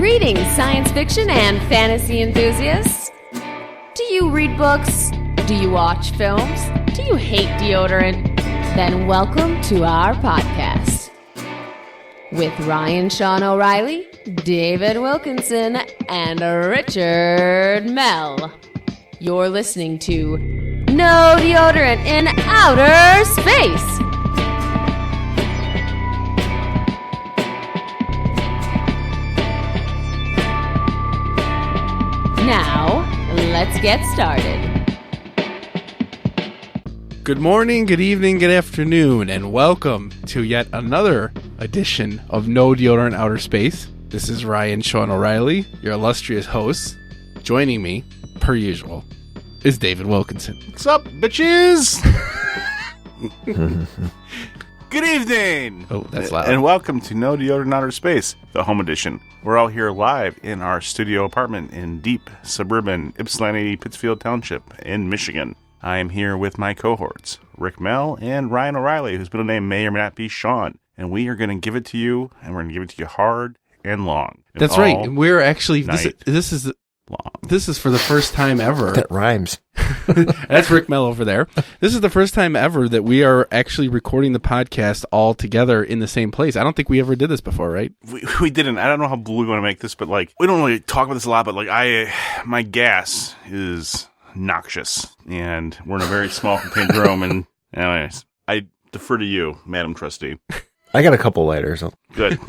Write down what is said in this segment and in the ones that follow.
Greetings, science fiction and fantasy enthusiasts. Do you read books? Do you watch films? Do you hate deodorant? Then welcome to our podcast. With Ryan Sean O'Reilly, David Wilkinson, and Richard Mell. You're listening to No Deodorant in Outer Space. Now, let's get started. Good morning, good evening, good afternoon, and welcome to yet another edition of No Deodorant Outer Space. This is Ryan Sean O'Reilly, your illustrious host. Joining me, per usual, is David Wilkinson. What's up, bitches? Good evening. Oh, that's loud. And welcome to No Deodorant Outer Space, the home edition. We're all here live in our studio apartment in deep suburban Ypsilanti, Pittsfield Township in Michigan. I am here with my cohorts, Rick Mell and Ryan O'Reilly, whose middle name may or may not be Sean. And we are going to give it to you, and we're going to give it to you hard and long. And that's right. And we're actually, this is long. This is for the first time ever. That rhymes. That's Rick Mell over there. This is the first time ever that we are actually recording the podcast all together in the same place. I don't think we ever did this before, right? We didn't. I don't know how blue we want to make this, but like, we don't really talk about this a lot, but like, my gas is noxious, and we're in a very small contained room, and anyways, I defer to you, Madam Trustee. I got a couple lighters. Good.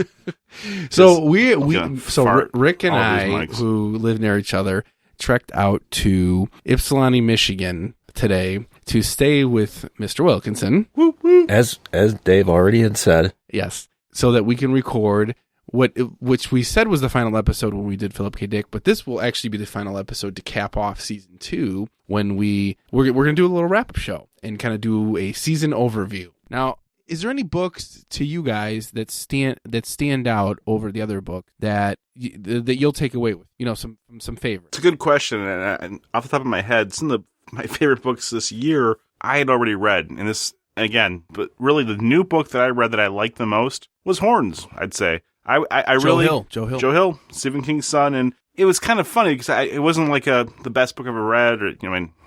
So Rick and I, who live near each other, trekked out to Ypsilanti, Michigan today to stay with Mr. Wilkinson. Woo, woo. As Dave already had said. Yes. So that we can record which we said was the final episode when we did Philip K. Dick, but this will actually be the final episode to cap off season 2 when we're going to do a little wrap-up show and kind of do a season overview. Now, is there any books to you guys that stand out over the other book that you'll take away with? You know, some favorites. It's a good question, and off the top of my head, some of my favorite books this year I had already read, and this again, but really the new book that I read that I liked the most was Horns. I'd say Joe Hill, Stephen King's son, and it was kind of funny because it wasn't like the best book I've ever read, or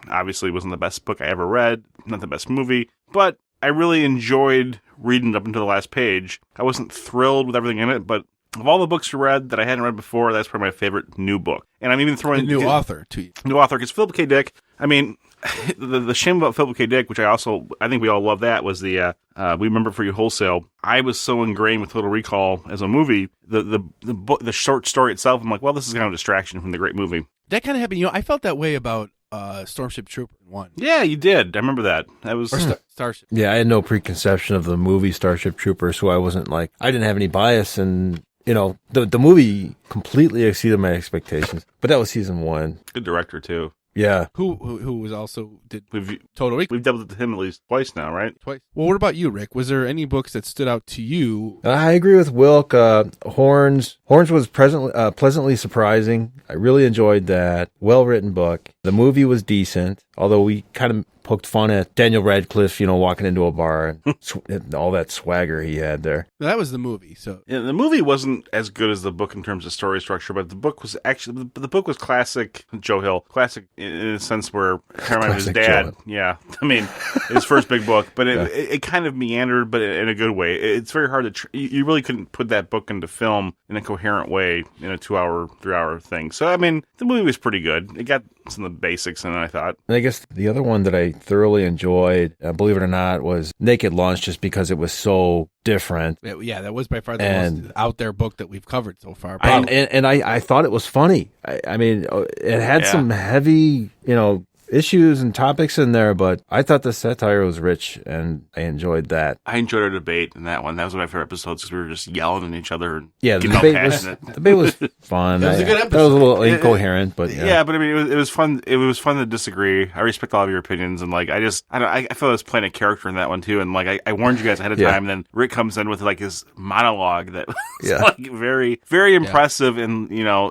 obviously it wasn't the best book I ever read, not the best movie, but I really enjoyed reading it up until the last page. I wasn't thrilled with everything in it, but of all the books I read that I hadn't read before, that's probably my favorate new book. And I'm even throwing a new author to you. New author, because Philip K. Dick, the shame about Philip K. Dick, which I think we all love that, was the We Remember For You Wholesale. I was so ingrained with Total Recall as a movie, the book, the short story itself, I'm like, well, this is kind of a distraction from the great movie. That kind of happened. I felt that way about Starship Trooper 1. Yeah, you did. I remember that. That was Starship. Yeah, I had no preconception of the movie Starship Troopers, so I didn't have any bias, and the movie completely exceeded my expectations. But that was season 1. Good director too. Yeah. Who was also did Total Recall. We've dealt with him at least twice now, right? Twice. Well, what about you, Rick? Was there any books that stood out to you? I agree with Wilk. Horns was pleasantly surprising. I really enjoyed that. Well-written book. The movie was decent, although we kind of poked fun at Daniel Radcliffe, walking into a bar and all that swagger he had there. That was the movie. So yeah, the movie wasn't as good as the book in terms of story structure, but the book was classic Joe Hill, classic in a sense where Herman was his dad. Yeah, his first big book, but it kind of meandered, but in a good way. It's very hard to you really couldn't put that book into film in a coherent way in a 2-hour, 3-hour thing. So the movie was pretty good. It got some of the basics in it, I thought. And I guess the other one that I thoroughly enjoyed, believe it or not, was Naked Lunch, just because it was so different. Yeah, that was by far the most out there book that we've covered so far. And I thought it was funny. It had some heavy, issues and topics in there, but I thought the satire was rich, and I enjoyed that. I enjoyed our debate in that one. That was one of my favorite episodes because we were just yelling at each other. And the debate was fun. It was a good episode. That was a little incoherent, but yeah. But it was fun. It was fun to dislagree. I respect all of your opinions, and I feel I was playing a character in that one too. And I warned you guys ahead of time. And then Rick comes in with his monologue that was very, very impressive, and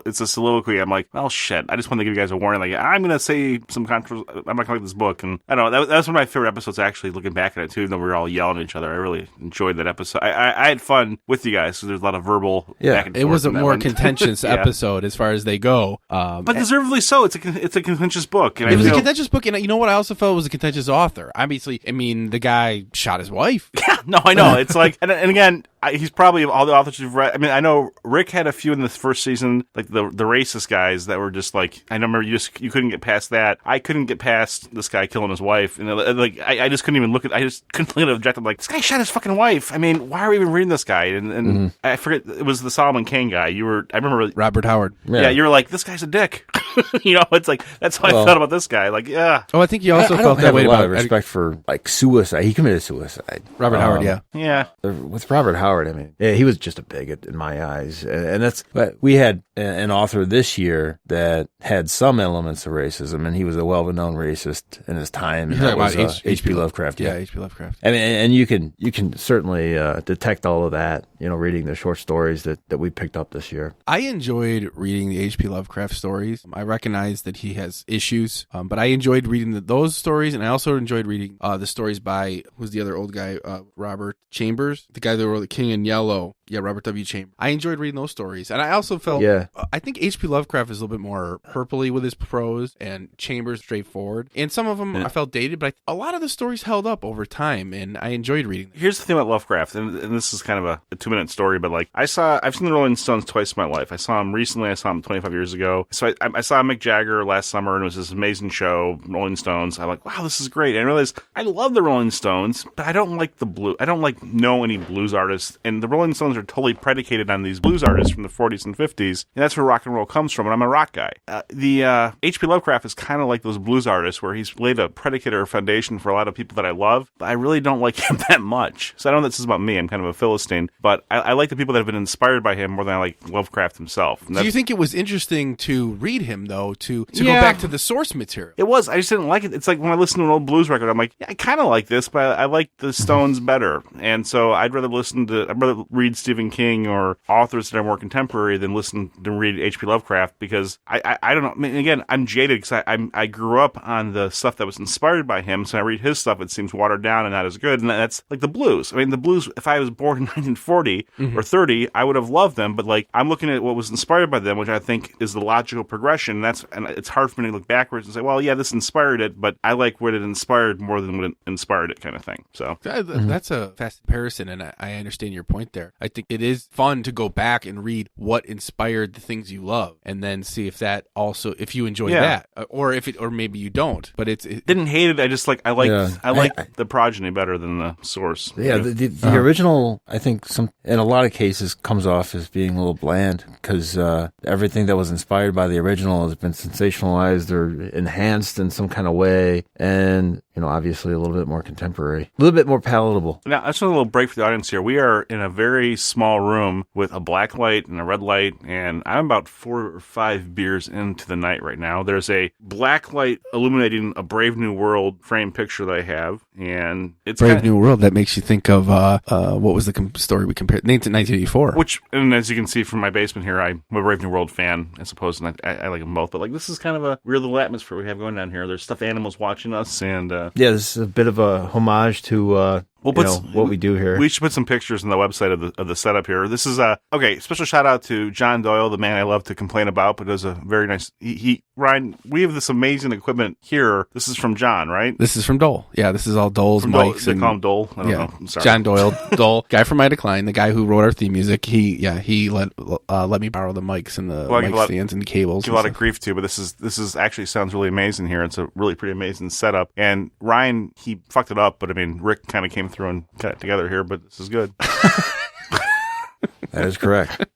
it's a soliloquy. I'm like, well, shit. I just wanted to give you guys a warning. I'm going to say some controversial I'm not gonna like this book. And I don't know, that was one of my favorite episodes. Actually, looking back at it too, even though we were all yelling at each other, I really enjoyed that episode. I had fun with you guys because there's a lot of verbal. Back and it forth was a in that more one. contentious episode as far as they go. But deservedly so. It's a contentious book. And it was a contentious book, and you know what? I also felt it was a contentious author. Obviously, I mean, the guy shot his wife. Yeah, no, I know. It's like, and again, he's probably of all the authors you've read. I mean, I know Rick had a few in the first season, like the racist guys that were just like, I remember you couldn't get past that. I couldn't get past this guy killing his wife, and like I just couldn't even look at. I just couldn't look at the objective. Like, this guy shot his fucking wife. I mean, why are we even reading this guy? And I forget, it was the Solomon Kane guy. I remember Robert Howard. Yeah, you were like, this guy's a dick. You know, it's like that's how I felt about this guy. Like, yeah. Oh, I think you also I felt don't that have way a lot about of respect for like suicide. He committed suicide. Robert Howard. Yeah. With Robert Howard, I mean, yeah, he was just a bigot in my eyes, and that's. But we had an author this year that had some elements of racism, and he was a well-known racist in his time. You're And talking that about was H.P. Lovecraft. Yeah, H.P. Lovecraft. I mean, and you can certainly detect all of that, you know, reading the short stories that we picked up this year. I enjoyed reading the H.P. Lovecraft stories. I recognize that he has issues, but I enjoyed reading those stories, and I also enjoyed reading the stories by, who's the other old guy, Robert Chambers, the guy that wrote The King in Yellow. Yeah, Robert W. Chambers. I enjoyed reading those stories, and I also felt, I think H.P. Lovecraft is a little bit more purpley with his prose, and Chambers straightforward. And some of them I felt dated, but a lot of the stories held up over time, and I enjoyed reading them. Here's the thing about Lovecraft, and this is kind of a 2-minute story, but like I've seen the Rolling Stones twice in my life. I saw them recently. I saw them 25 years ago. So I saw Mick Jagger last summer, and it was this amazing show, Rolling Stones. I'm like, wow, this is great. And I realized I love the Rolling Stones, but I don't like the blue. I don't like know any blues artists, and the Rolling Stones are totally predicated on these blues artists from the 40s and 50s, and that's where rock and roll comes from. And I'm a rock guy. The H.P. Lovecraft is kind of like those blues artists, where he's laid a predicate or a foundation for a lot of people that I love, but I really don't like him that much. So I don't know if this is about me. I'm kind of a Philistine, but I like the people that have been inspired by him more than I like Lovecraft himself. Do you think it was interesting to read him, though, to go back to the source material? It was. I just didn't like it. It's like when I listen to an old blues record, I'm like, yeah, I kind of like this, but I like the Stones better. And so I'd rather read Stephen King or authors that are more contemporary than read H.P. Lovecraft, because I don't know. I mean, again, I'm jaded because I grew up on the stuff that was inspired by him. So I read his stuff, it seems watered down and not as good. And that's like the blues. I mean, the blues, if I was born in 1940 or 30, I would have loved them. But like, I'm looking at what was inspired by them, which I think is the logical progression. And it's hard for me to look backwards and say, well, yeah, this inspired it, but I like what it inspired more than what it inspired it, kind of thing. So that's a fast comparison, and I understand your point there. I think it is fun to go back and read what inspired the things you love, and then see if that also, if you enjoy that, or maybe you don't. But it didn't hate it. I just like I like the progeny better than the source. Yeah, the original, I think, in a lot of cases comes off as being a little bland, because everything that was inspired by the original has been sensationalized or enhanced in some kind of way, and obviously a little bit more contemporary, a little bit more palatable. Now, that's a little break for the audience here. We are in a very small room with a black light and a red light, and I'm about 4 or 5 beers into the night right now. There's a black light illuminating a Brave New World frame picture that I have, and it's Brave New World. That makes you think of what was the story we compared? 1984. And as you can see from my basement here, I'm a Brave New World fan, I suppose, and I like them both. But like, this is kind of a weird little atmosphere we have going on here. There's stuffed animals watching us, and this is a bit of a homage to what we do here. We should put some pictures on the website of the setup here. This is special shout out to John Doyle, the man I love to complain about, but does a very nice. Ryan, we have this amazing equipment here. This is from John, right? This is from Dole. Yeah, this is all Dole's mics. They call him Dole. I don't know. I'm sorry. John Doyle, Dole, guy from My Decline, the guy who wrote our theme music. He let me borrow the mics and the mic stands and the cables. Give a lot of grief to, but this is actually sounds really amazing here. It's a really pretty amazing setup. And Ryan, he fucked it up, but I mean, Rick kind of came through and got it together here, but this is good. That is correct.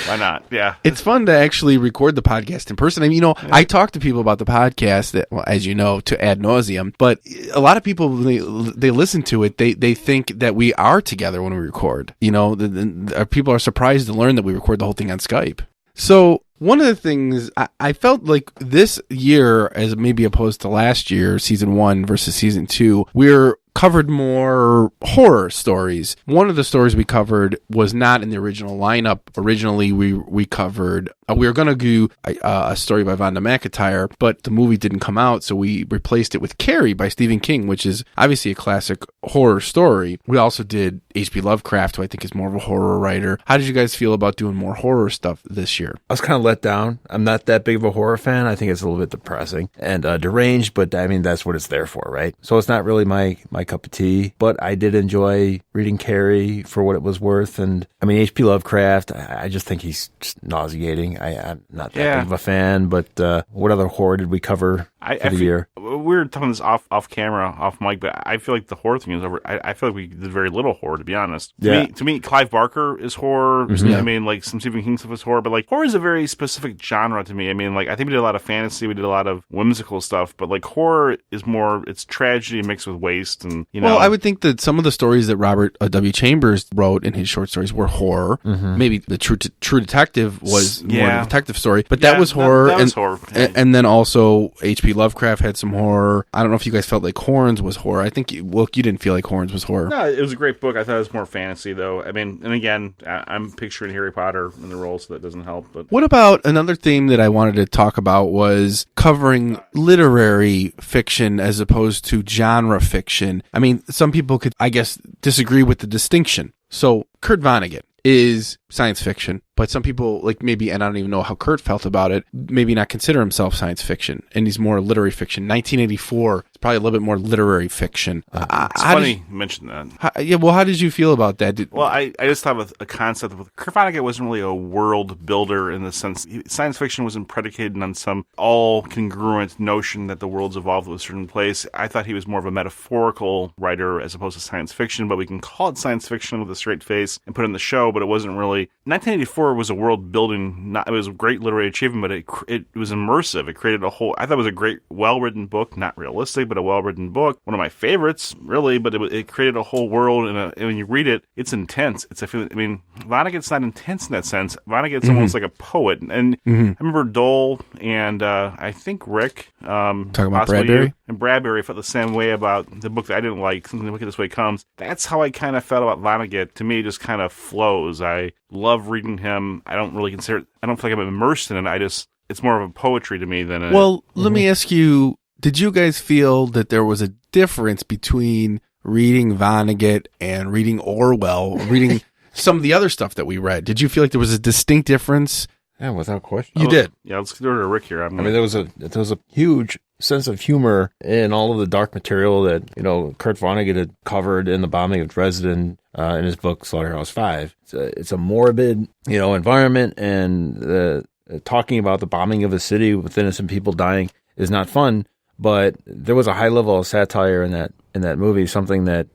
Why not? Yeah. It's fun to actually record the podcast in person. I mean, I talk to people about the podcast that, as you know, to ad nauseum, but a lot of people, they listen to it. They think that we are together when we record. People are surprised to learn that we record the whole thing on Skype. So one of the things I felt like this year, as maybe opposed to last year, season 1 versus season 2, we're covered more horror stories. One of the stories we covered was not in the original lineup. Originally, we covered, we were going to do a story by Vonda McIntyre, but the movie didn't come out, so we replaced it with Carrie by Stephen King, which is obviously a classic horror story. We also did H.P. Lovecraft, who I think is more of a horror writer. How did you guys feel about doing more horror stuff this year? I was kind of let down. I'm not that big of a horror fan. I think it's a little bit depressing and deranged, but I mean, that's what it's there for, right? So it's not really my cup of tea, but I did enjoy reading Carrie for what it was worth. And I mean, H.P. Lovecraft, I just think he's just nauseating. I'm not that big of a fan, but what other horror did we cover for the year? We were talking this off camera, off mic, but I feel like the horror thing is over. I feel like we did very little horror, to be honest. To me, Clive Barker is horror. Mm-hmm. I mean, like some Stephen King stuff is horror, but like horror is a very specific genre to me. I mean, like I think we did a lot of fantasy, we did a lot of whimsical stuff, but like horror is more, it's tragedy mixed with waste, and you know. Well, I would think that some of the stories that Robert W. Chambers wrote in his short stories were horror. Mm-hmm. Maybe the True Detective was more a detective story, but that was horror. That was horror. And then also H.P. Lovecraft had some horror. I don't know if you guys felt like Horns was horror. I think you didn't feel like Horns was horror. No, it was a great book. I thought it was more fantasy, though. I mean, and again, I'm picturing Harry Potter in the role, so that doesn't help. But what about another theme that I wanted to talk about was covering literary fiction as opposed to genre fiction. I mean, some people could, I guess, disagree with the distinction. So Kurt Vonnegut is science fiction, but some people, like maybe, and I don't even know how Kurt felt about it, maybe not consider himself science fiction, and he's more literary fiction. 1984 is probably a little bit more literary fiction. It's funny you mentioned that. How did you feel about that? I just thought a concept of Kurt Vonnegut wasn't really a world builder in the sense, science fiction wasn't predicated on some all congruent notion that the world's evolved to a certain place. I thought he was more of a metaphorical writer as opposed to science fiction, but we can call it science fiction with a straight face and put it in the show, but it wasn't really. 1984 was a world building, it was a great literary achievement, but it was immersive. It created a whole, I thought it was a great, well-written book, not realistic, but a well-written book. One of my favorites, really, but it created a whole world, and when you read it, it's intense. Vonnegut's not intense in that sense. Vonnegut's almost like a poet. And I remember Dole and I think Rick, talking about Bradbury? And Bradbury felt the same way about the book that I didn't like, Something Wicked This Way Comes. That's how I kind of felt about Vonnegut. To me, it just kind of flows. I love reading him. I don't really consider it, I don't feel like I'm immersed in it. It's more of a poetry to me than a... Well, let me ask you, did you guys feel that there was a difference between reading Vonnegut and reading Orwell, reading some of the other stuff that we read? Did you feel like there was a distinct difference? Yeah, without question. You did. Yeah, let's go to Rick here. There was a huge sense of humor in all of the dark material that, Kurt Vonnegut had covered in The Bombing of Dresden in his book Slaughterhouse-Five. It's a morbid, environment, and talking about the bombing of a city with innocent people dying is not fun, but there was a high level of satire in that movie, something that,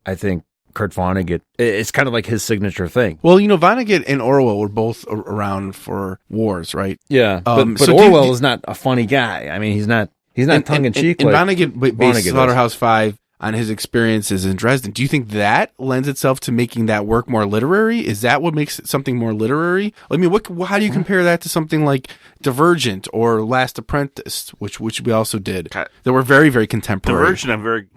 I think Kurt Vonnegut, it's kind of like his signature thing. Well, Vonnegut and Orwell were both around for wars, right? Yeah, but so Orwell is not a funny guy. I mean, he's not tongue-in-cheek. And Vonnegut based Slaughterhouse-Five on his experiences in Dresden. Do you think that lends itself to making that work more literary? Is that what makes something more literary? I mean, how do you compare that to something like Divergent or Last Apprentice, which we also did? They were very, very contemporary. Divergent, I'm very,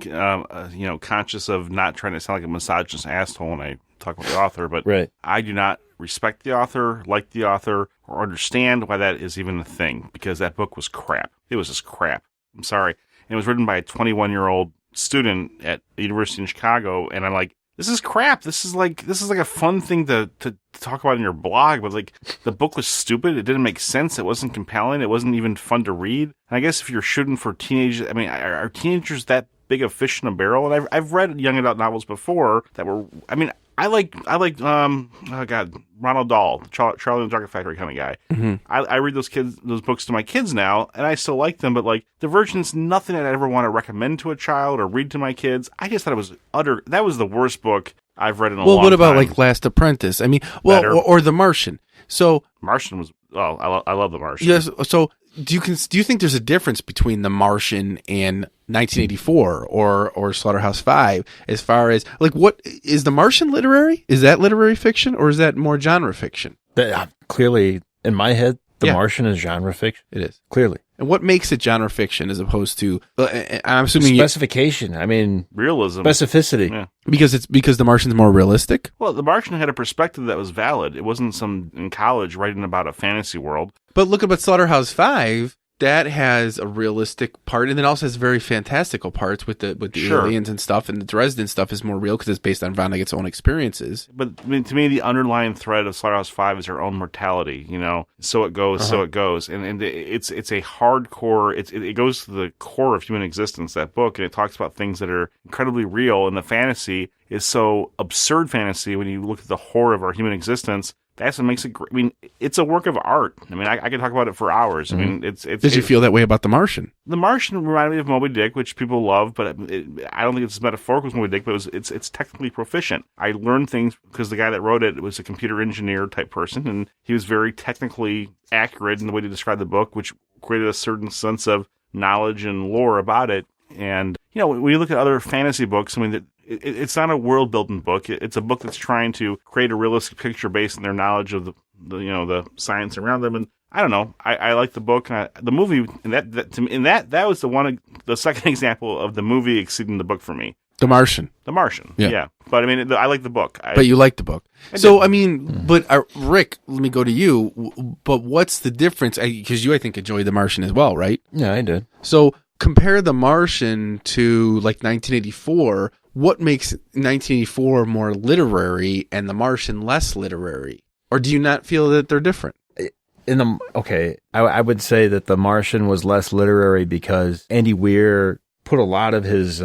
conscious of not trying to sound like a misogynist asshole when I talk about the author, but right. I do not respect the author, like the author, or understand why that is even a thing, because that book was crap. It was just crap. I'm sorry. And it was written by a 21-year-old student at the University in Chicago, and I'm like, this is crap. This is like a fun thing to talk about in your blog, but like the book was stupid. It didn't make sense. It wasn't compelling. It wasn't even fun to read. And I guess if you're shooting for teenagers, I mean, are teenagers that big a fish in a barrel? And I've read young adult novels before that were, I mean, I like Ronald Dahl, Charlie and the Chocolate Factory kind of guy. Mm-hmm. I read those books to my kids now, and I still like them, but like Divergent's nothing I'd ever want to recommend to a child or read to my kids. I just thought it was that was the worst book I've read in a long time. Well, what about like Last Apprentice? I mean, or The Martian. So Martian was, I love The Martian. Yes, so do you think there's a difference between The Martian and 1984 or Slaughterhouse-Five as far as like what is The Martian literary? Is that literary fiction or is that more genre fiction? Clearly, in my head, The Martian is genre fiction. It is. Clearly. And what makes it genre fiction as opposed to, I'm assuming specification. Realism. Specificity. Yeah. Because The Martian's more realistic? Well, The Martian had a perspective that was valid. It wasn't some in college writing about a fantasy world. But look at Slaughterhouse-Five. That has a realistic part, and then also has very fantastical parts with the aliens and stuff, and the Dresden stuff is more real because it's based on Vonnegut's own experiences. But to me, the underlying thread of Slaughterhouse-Five is her own mortality. So it goes, so it goes, and it's a hardcore. It goes to the core of human existence. That book, and it talks about things that are incredibly real, and the fantasy is so absurd fantasy when you look at the horror of our human existence. That's what makes it great. It's a work of art. I could talk about it for hours. Did you feel that way about The Martian? The Martian reminded me of Moby Dick, which people love, but I don't think it's as metaphorical as Moby Dick, but it's technically proficient. I learned things because the guy that wrote it was a computer engineer type person, and he was very technically accurate in the way to describe the book, which created a certain sense of knowledge and lore about it. And, when you look at other fantasy books, it's not a world-building book. It's a book that's trying to create a realistic picture based on their knowledge of the science around them. And I don't know. I like the book. The movie, and that was the second example of the movie exceeding the book for me. The Martian. The Martian. Yeah. But I like the book. But you like the book. Rick, let me go to you. But what's the difference? Because you, I think, enjoyed The Martian as well, right? Yeah, I did. So compare The Martian to 1984. What makes 1984 more literary and The Martian less literary? Or do you not feel that they're different? I would say that The Martian was less literary because Andy Weir put a lot of his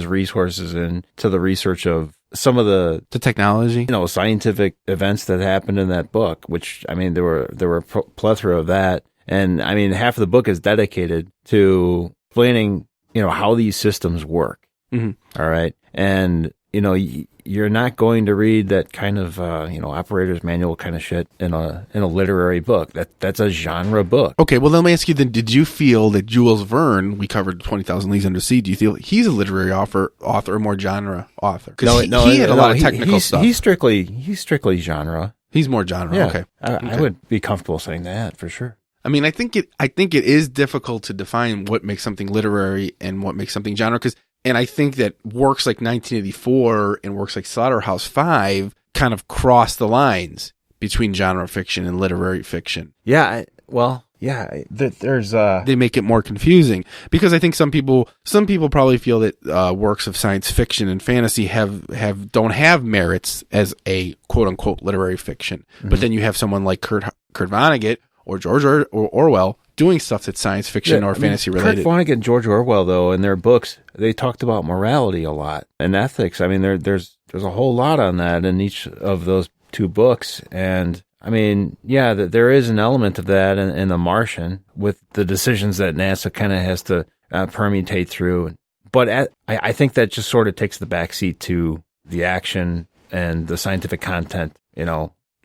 resources into the research of some of the technology, scientific events that happened in that book. Which there were a plethora of that, and half of the book is dedicated to explaining how these systems work. Mm-hmm. All right. And, you're not going to read that kind of, operator's manual kind of shit in a literary book. That's a genre book. Okay. Well, let me ask you then, did you feel that Jules Verne, we covered 20,000 Leagues Under Sea, do you feel he's a literary author or more genre author? Because he had a lot of technical stuff. He's strictly genre. He's more genre. Yeah, okay. I would be comfortable saying that for sure. I think it is difficult to define what makes something literary and what makes something genre, and I think that works like 1984 and works like Slaughterhouse-Five kind of cross the lines between genre fiction and literary fiction. Yeah, there's they make it more confusing because I think some people probably feel that works of science fiction and fantasy don't have merits as a quote unquote literary fiction. Mm-hmm. But then you have someone like Kurt Vonnegut or George Orwell doing stuff that's science fiction or fantasy related. Kurt Vonnegut and George Orwell, though, in their books, they talked about morality a lot and ethics. There's a whole lot on that in each of those two books. And there is an element of that in The Martian with the decisions that NASA kind of has to permutate through. But I think that just sort of takes the backseat to the action and the scientific content,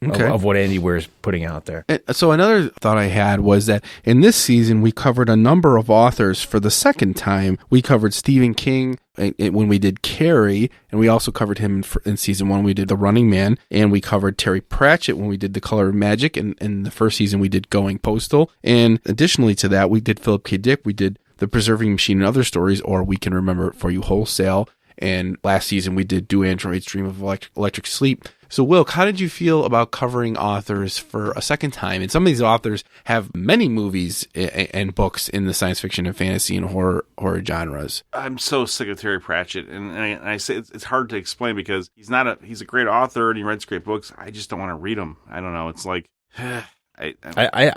of what Andy Weir is putting out there. So another thought I had was that in this season, we covered a number of authors for the second time. We covered Stephen King when we did Carrie, and we also covered him in season one. We did The Running Man, and we covered Terry Pratchett when we did The Color of Magic, and in the first season, we did Going Postal. And additionally to that, we did Philip K. Dick, we did The Preserving Machine and Other Stories, or We Can Remember It For You Wholesale. And last season, we did Do Androids Dream of Electric Sleep. So, Wilk, how did you feel about covering authors for a second time? And some of these authors have many movies and books in the science fiction and fantasy and horror genres. I'm so sick of Terry Pratchett, and I say it's hard to explain because he's a great author and he writes great books. I just don't want to read them. I don't know. It's like I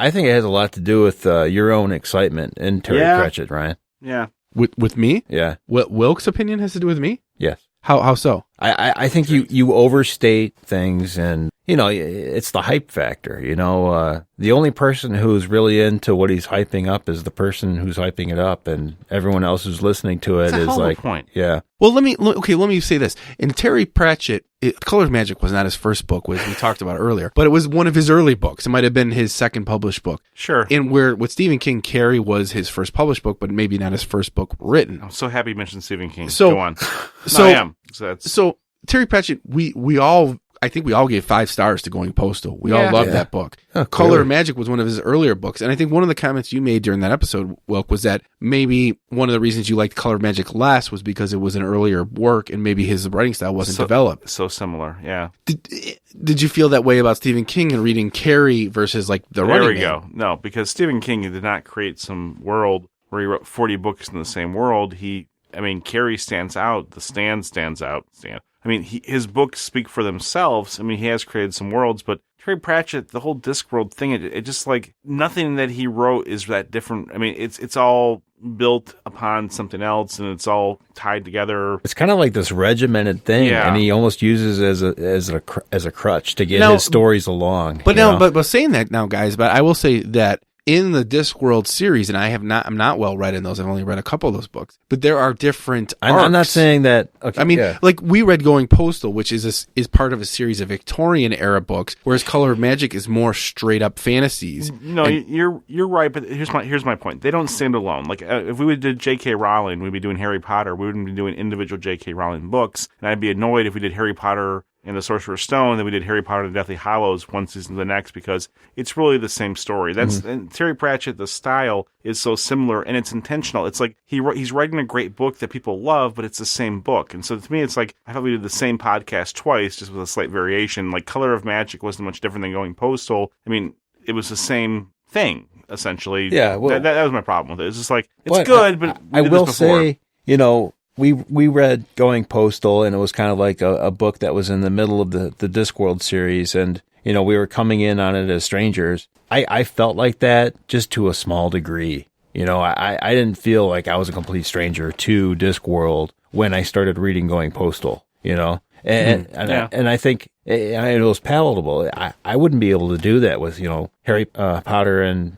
think it has a lot to do with your own excitement in Terry Pratchett, Ryan. Yeah. With me? Yeah. Wilk's opinion has to do with me? Yes. How so? I think you overstate things, and it's the hype factor. The only person who's really into what he's hyping up is the person who's hyping it up, and everyone else who's listening to it is like, point. Yeah. Well, let me say this. In Terry Pratchett, Color of Magic was not his first book, which we talked about earlier, but it was one of his early books. It might have been his second published book. Sure. And with Stephen King, Carrie was his first published book, but maybe not his first book written. I'm so happy you mentioned Stephen King. So, go on. So, I am. So Terry Pratchett, we all, I think we all gave 5 stars to Going Postal. We all loved that book. Oh, Color clearly. of Magic was one of his earlier books. And I think one of the comments you made during that episode, Wilk, was that maybe one of the reasons you liked Color of Magic less was because it was an earlier work and maybe his writing style wasn't developed. So similar, yeah. Did you feel that way about Stephen King and reading Carrie versus like The Running Man? There we go. No, because Stephen King did not create some world where he wrote 40 books in the same world. Carrie stands out. The Stand stands out. His books speak for themselves. He has created some worlds, but Terry Pratchett, the whole Discworld thing, it just like nothing that he wrote is that different. It's all built upon something else, and it's all tied together. It's kind of like this regimented thing, and he almost uses it as a crutch to get his stories along. But saying that now, guys, but I will say that in the Discworld series, and I'm not well read in those. I've only read a couple of those books, but there are different arcs. I'm not saying that. Okay, like we read Going Postal, which is part of a series of Victorian era books, whereas Color of Magic is more straight up fantasies. No, you're right, but here's my point. They don't stand alone. Like if we did J.K. Rowling, we'd be doing Harry Potter. We wouldn't be doing individual J.K. Rowling books, and I'd be annoyed if we did Harry Potter and the Sorcerer's Stone, then we did Harry Potter and the Deathly Hallows one season to the next, because it's really the same story. And Terry Pratchett, the style is so similar, and it's intentional. It's like he's writing a great book that people love, but it's the same book. And so to me, it's like I thought we did the same podcast twice, just with a slight variation. Like Color of Magic wasn't much different than Going Postal. It was the same thing essentially. Yeah, well, that was my problem with it. It's just like it's good, but I will say, We read Going Postal, and it was kind of like a book that was in the middle of the Discworld series, and, we were coming in on it as strangers. I felt like that just to a small degree. I didn't feel like I was a complete stranger to Discworld when I started reading Going Postal, And I think it was palatable. I wouldn't be able to do that with, Harry Potter and,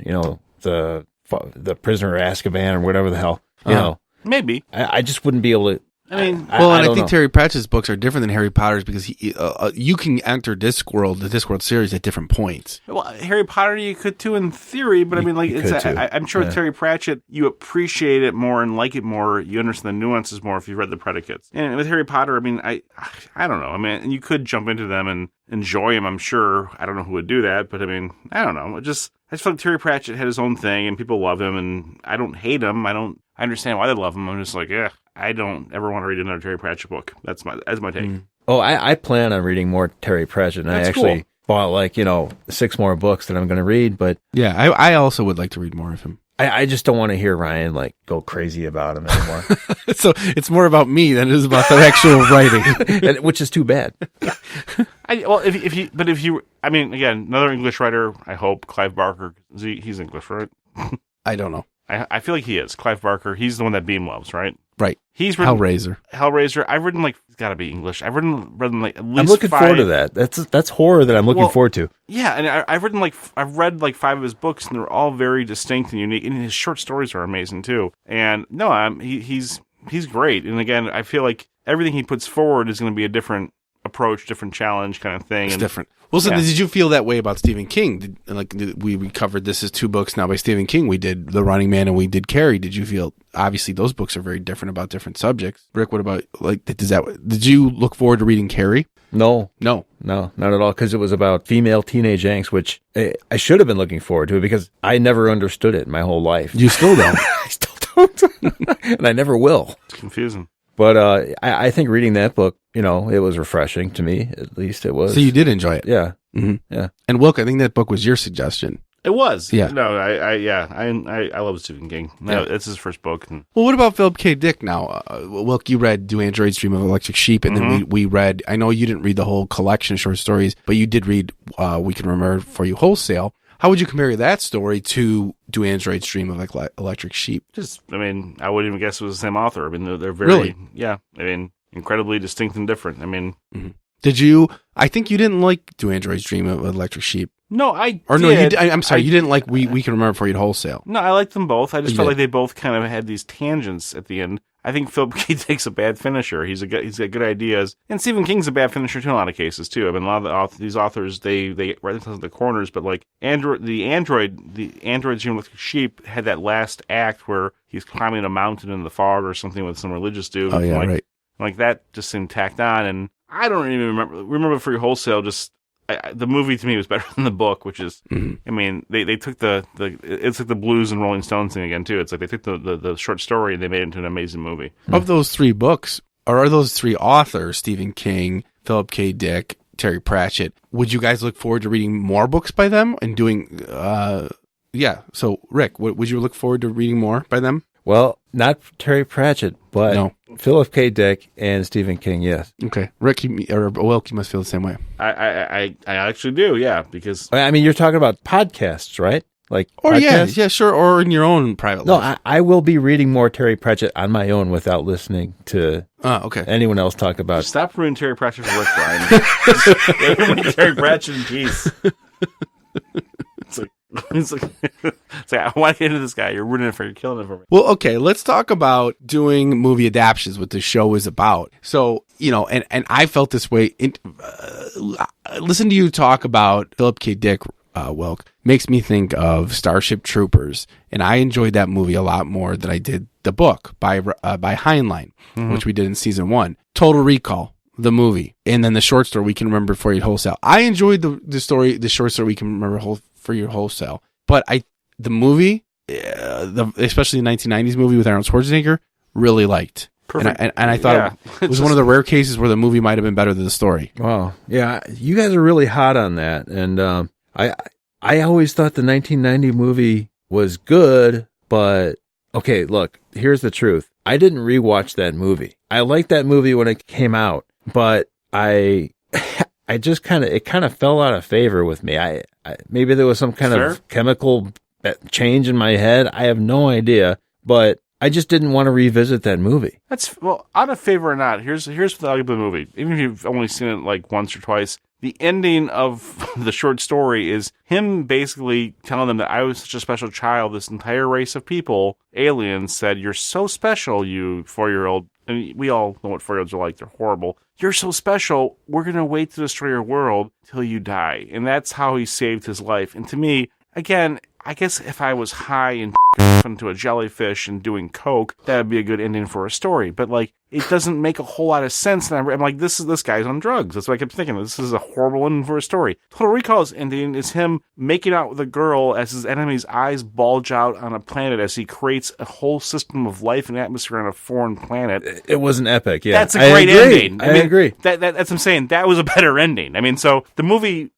the Prisoner of Azkaban or whatever the hell, Maybe. I just wouldn't be able to. I think Terry Pratchett's books are different than Harry Potter's because you can enter the Discworld series at different points. Well, Harry Potter you could too in theory, but I'm sure with Terry Pratchett you appreciate it more and like it more. You understand the nuances more if you've read the predicates. And with Harry Potter, I don't know. And you could jump into them and enjoy them. I'm sure. I don't know who would do that, but I don't know. I just feel like Terry Pratchett had his own thing, and people love him, and I don't hate him. I understand why they love him. I'm just like, I don't ever want to read another Terry Pratchett book. That's my take. Oh, I plan on reading more Terry Pratchett, and I actually bought 6 more books that I'm going to read. But yeah, I also would like to read more of him. I just don't want to hear Ryan go crazy about him anymore. So it's more about me than it is about the actual writing, which is too bad. Again, another English writer. I hope Clive Barker. He's English, right? I don't know. I feel like he is. Clive Barker. He's the one that Beam loves, right? Right. He's written Hellraiser. I've written it's got to be English. I've written at least I'm looking 5. forward to that. That's horror that I'm looking forward to. Yeah, and I've read 5 of his books, and they're all very distinct and unique. And his short stories are amazing too. And no, he's great. And again, I feel like everything he puts forward is going to be a different approach, different challenge kind of thing. It's different. Well, so did you feel that way about Stephen King? We covered this as 2 books now by Stephen King. We did The Running Man and we did Carrie. Did you feel, obviously those books are very different about different subjects. Rick, what about, did you look forward to reading Carrie? No, not at all, because it was about female teenage angst, which I should have been looking forward to because I never understood it my whole life. You still don't? I still don't. And I never will. It's confusing. But I think reading that book, it was refreshing to me. At least it was. So you did enjoy it? Yeah. Mm-hmm. Yeah. And Wilk, I think that book was your suggestion. It was. Yeah. No, I love Stephen King. No, it's his first book. Well, what about Philip K. Dick now? Wilk, you read Do Androids Dream of Electric Sheep, and then we read, I know you didn't read the whole collection of short stories, but you did read We Can Remember For You Wholesale. How would you compare that story to Do Androids Dream of Electric Sheep? I wouldn't even guess it was the same author. They're very, really? Incredibly distinct and different. Did you, I think you didn't like Do Androids Dream of Electric Sheep. No, I did. Or no, I'm sorry, you didn't like We Can Remember For You Wholesale. No, I liked them both. I just felt like they both kind of had these tangents at the end. I think Philip K. Dick's a bad finisher. He's got good ideas, and Stephen King's a bad finisher too in a lot of cases too. A lot of these authors they write themselves in the corners. But like the androids Dream of Sheep had that last act where he's climbing a mountain in the fog or something with some religious dude. Oh yeah, right. Like that just seemed tacked on, and I don't even remember Free Wholesale. Just the movie to me was better than the book, which is, I mean, they took it's like the Blues and Rolling Stones thing again too. It's like they took the short story and they made it into an amazing movie. Of those 3 books, or are those 3 authors, Stephen King, Philip K. Dick, Terry Pratchett, would you guys look forward to reading more books by them and doing, so Rick, would you look forward to reading more by them? Well, not Terry Pratchett, but No. Philip K. Dick and Stephen King, yes. Okay. Rick, Wilk, you must feel the same way. I actually do, yeah, because I mean, you're talking about podcasts, right? Like, Or podcasts? yeah, sure, or in your own private No, life. I will be reading more Terry Pratchett on my own without listening to Okay. anyone else talk about. stop ruining Terry Pratchett for Rick, Brian. Let him read Terry Pratchett in peace. It's like I want to get into this guy. You're ruining it for. You're killing it for me. Well, okay, let's talk about doing movie adaptions, what the show is about. So, and I felt this way. Listen to you talk about Philip K. Dick, Wilk, makes me think of Starship Troopers, and I enjoyed that movie a lot more than I did the book by Heinlein, which we did in season 1. Total Recall, the movie, and then the short story We Can Remember For Your Wholesale. I enjoyed the short story We Can Remember For Your Wholesale, but the movie, especially the 1990s movie with Arnold Schwarzenegger, really liked. Perfect. And I thought it was one of the rare cases where the movie might have been better than the story. Wow. Yeah, you guys are really hot on that. And I always thought the 1990 movie was good, but okay, look, here's the truth. I didn't rewatch that movie. I liked that movie when it came out, but I just kind of fell out of favor with me. I maybe there was some kind of chemical change in my head. I have no idea, but I just didn't want to revisit that movie. Out of favor or not, here's what I like about the movie. Even if you've only seen it like once or twice, the ending of the short story is him basically telling them that I was such a special child. This entire race of people, aliens, said, "You're so special, you 4-year-old." And we all know what 4-year-olds are like. They're horrible. "You're so special. We're going to wait to destroy your world till you die." And that's how he saved his life. And to me, again, I guess if I was high and into a jellyfish and doing coke, that would be a good ending for a story. But like, it doesn't make a whole lot of sense. And I'm like, this guy's on drugs. That's what I kept thinking. This is a horrible ending for a story. Total Recall's ending is him making out with a girl as his enemy's eyes bulge out on a planet as he creates a whole system of life and atmosphere on a foreign planet. It was an epic, yeah. That's a great ending. I agree. That's what I'm saying. That was a better ending. I mean, so the movie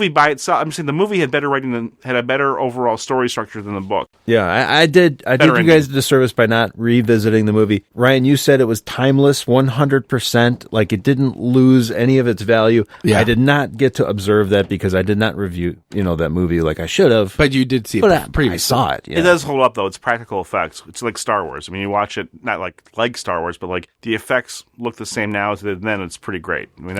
by itself, I'm saying the movie had better writing had a better overall story structure than the book. Yeah, I did you guys a disservice by not revisiting the movie. Ryan, you said it was timeless 100%, like it didn't lose any of its value. Yeah. I did not get to observe that because I did not review, that movie like I should have. But you did see it previously. I saw it. Yeah. It does hold up though. It's practical effects. It's like Star Wars. I mean, you watch it not like Star Wars, but like the effects look the same now as they did then. It's pretty great. I mean,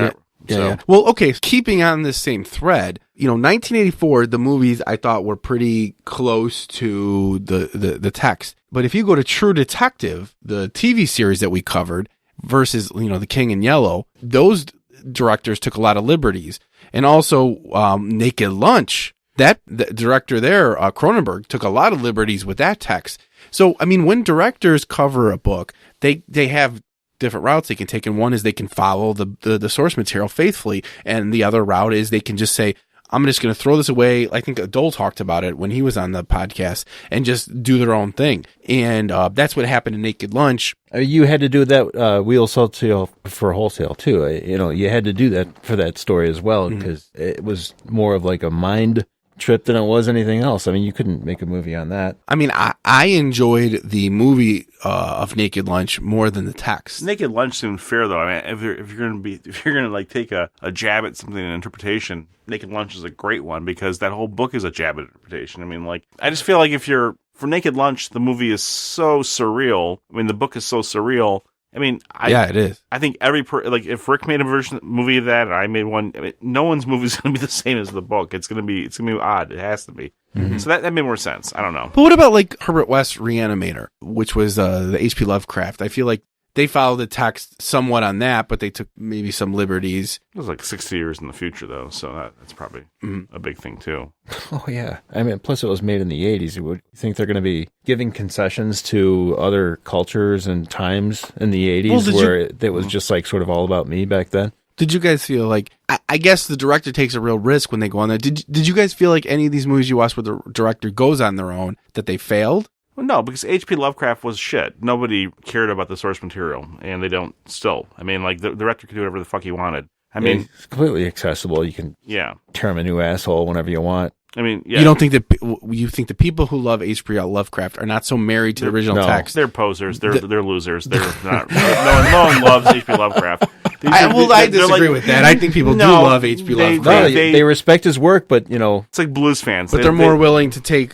Yeah. Well, okay, keeping on this same thread, 1984, the movies I thought were pretty close to the text. But if you go to True Detective, the TV series that we covered, versus, The King in Yellow, those directors took a lot of liberties. And also, Naked Lunch, the director there, Cronenberg, took a lot of liberties with that text. So, I mean, when directors cover a book, they have different routes they can take, and one is they can follow the source material faithfully, and the other route is they can just say, I'm just going to throw this away. I think Dole talked about it when he was on the podcast, and just do their own thing. And that's what happened in Naked Lunch. You had to do that Wheel Wholesale for Wholesale too. You had to do that for that story as well, because it was more of like a mind trip than it was anything else. I mean, you couldn't make a movie on that. I mean, I enjoyed the movie of Naked Lunch more than the text. Naked Lunch seemed fair though. I mean, if you're gonna like take a jab at something in interpretation, Naked Lunch is a great one because that whole book is a jab at interpretation. I mean, like, I just feel like for Naked Lunch, the movie is so surreal. I mean, the book is so surreal. I mean, it is. I think if Rick made a movie of that, and I made one, I mean, no one's movie is going to be the same as the book. It's going to be odd. It has to be. Mm-hmm. So that made more sense. I don't know. But what about like Herbert West's Reanimator, which was the H.P. Lovecraft? I feel like they followed the text somewhat on that, but they took maybe some liberties. It was like 60 years in the future, though, so that's probably a big thing, too. Oh, yeah. I mean, plus it was made in the 80s. You would think they're going to be giving concessions to other cultures and times in the 80s it was just like sort of all about me back then? Did you guys feel like, I guess the director takes a real risk when they go on there. Did you guys feel like any of these movies you watched where the director goes on their own, that they failed? Well, no, because H.P. Lovecraft was shit. Nobody cared about the source material, and they don't still. I mean, like, the director could do whatever the fuck he wanted. I mean, it's completely accessible. You can term a new asshole whenever you want. I mean, You don't think that you think the people who love H.P. Lovecraft are not so married to the original text? They're posers. They're losers. They're not. No one loves H.P. Lovecraft. I disagree with that. I think people do love H.P. Lovecraft. No, they respect his work, but it's like blues fans. But they're more willing to take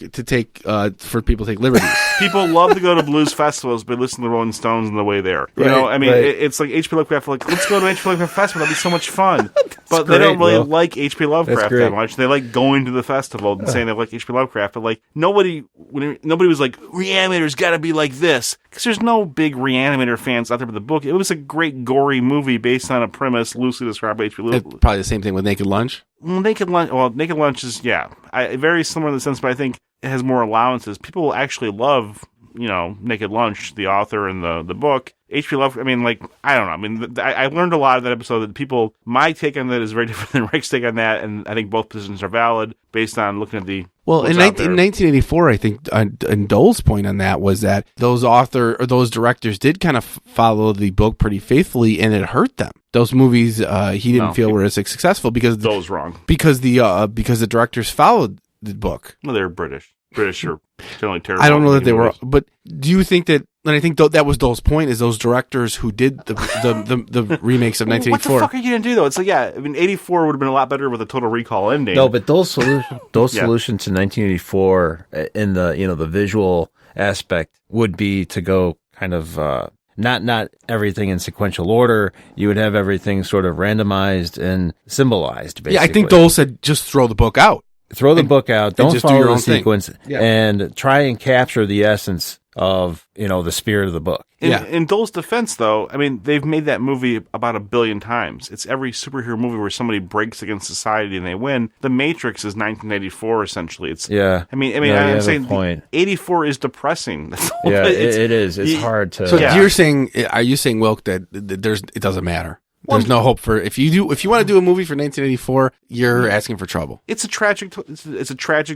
for people to take liberties. People love to go to blues festivals, but listen to the Rolling Stones on the way there. You know, I mean, it's like H.P. Lovecraft. Like, let's go to H.P. Lovecraft festival. That'd be so much fun. But they don't really like H.P. Lovecraft that much. They like going to the festival and saying they like H.P. Lovecraft. But like nobody was like, Reanimator's got to be like this, because there's no big Reanimator fans out there with the book. It was a great gory movie based on a premise loosely described by H.P. Lovecraft. Probably the same thing with Naked Lunch. Naked Lunch is very similar in the sense, but I think it has more allowances. People actually love, Naked Lunch, the author and the book. H.P. Lovecraft, I mean, like, I don't know. I mean, I learned a lot of that episode that my take on that is very different than Rick's take on that, and I think both positions are valid based on looking at the. Well, in 1984, I think, and Dole's point on that was that those directors did kind of follow the book pretty faithfully, and it hurt them. Those movies, he didn't feel were as successful because Dole's wrong. Because the directors followed the book. Well, they're British. British are generally terrible. I don't know that they were, but do you think that? And I think that was Dole's point: is those directors who did the remakes of 1984. What the fuck are you gonna do though? It's like, I mean, 84 would have been a lot better with a Total Recall ending. No, but Dole's solution to 1984 in the visual aspect would be to go kind of not everything in sequential order. You would have everything sort of randomized and symbolized. Basically, yeah. I think Dole said just throw the book out. Throw the book out. Don't follow the sequence, yeah. And try and capture the essence of the spirit of the book. In Dole's defense, though, I mean, they've made that movie about 1 billion times. It's every superhero movie where somebody breaks against society and they win. The Matrix is 1984, essentially. It's I'm saying 84 is depressing. It is. It's hard to. So are you saying, Wilk, that it doesn't matter? There's no hope for if you want to do a movie for 1984, you're asking for trouble. It's a tragic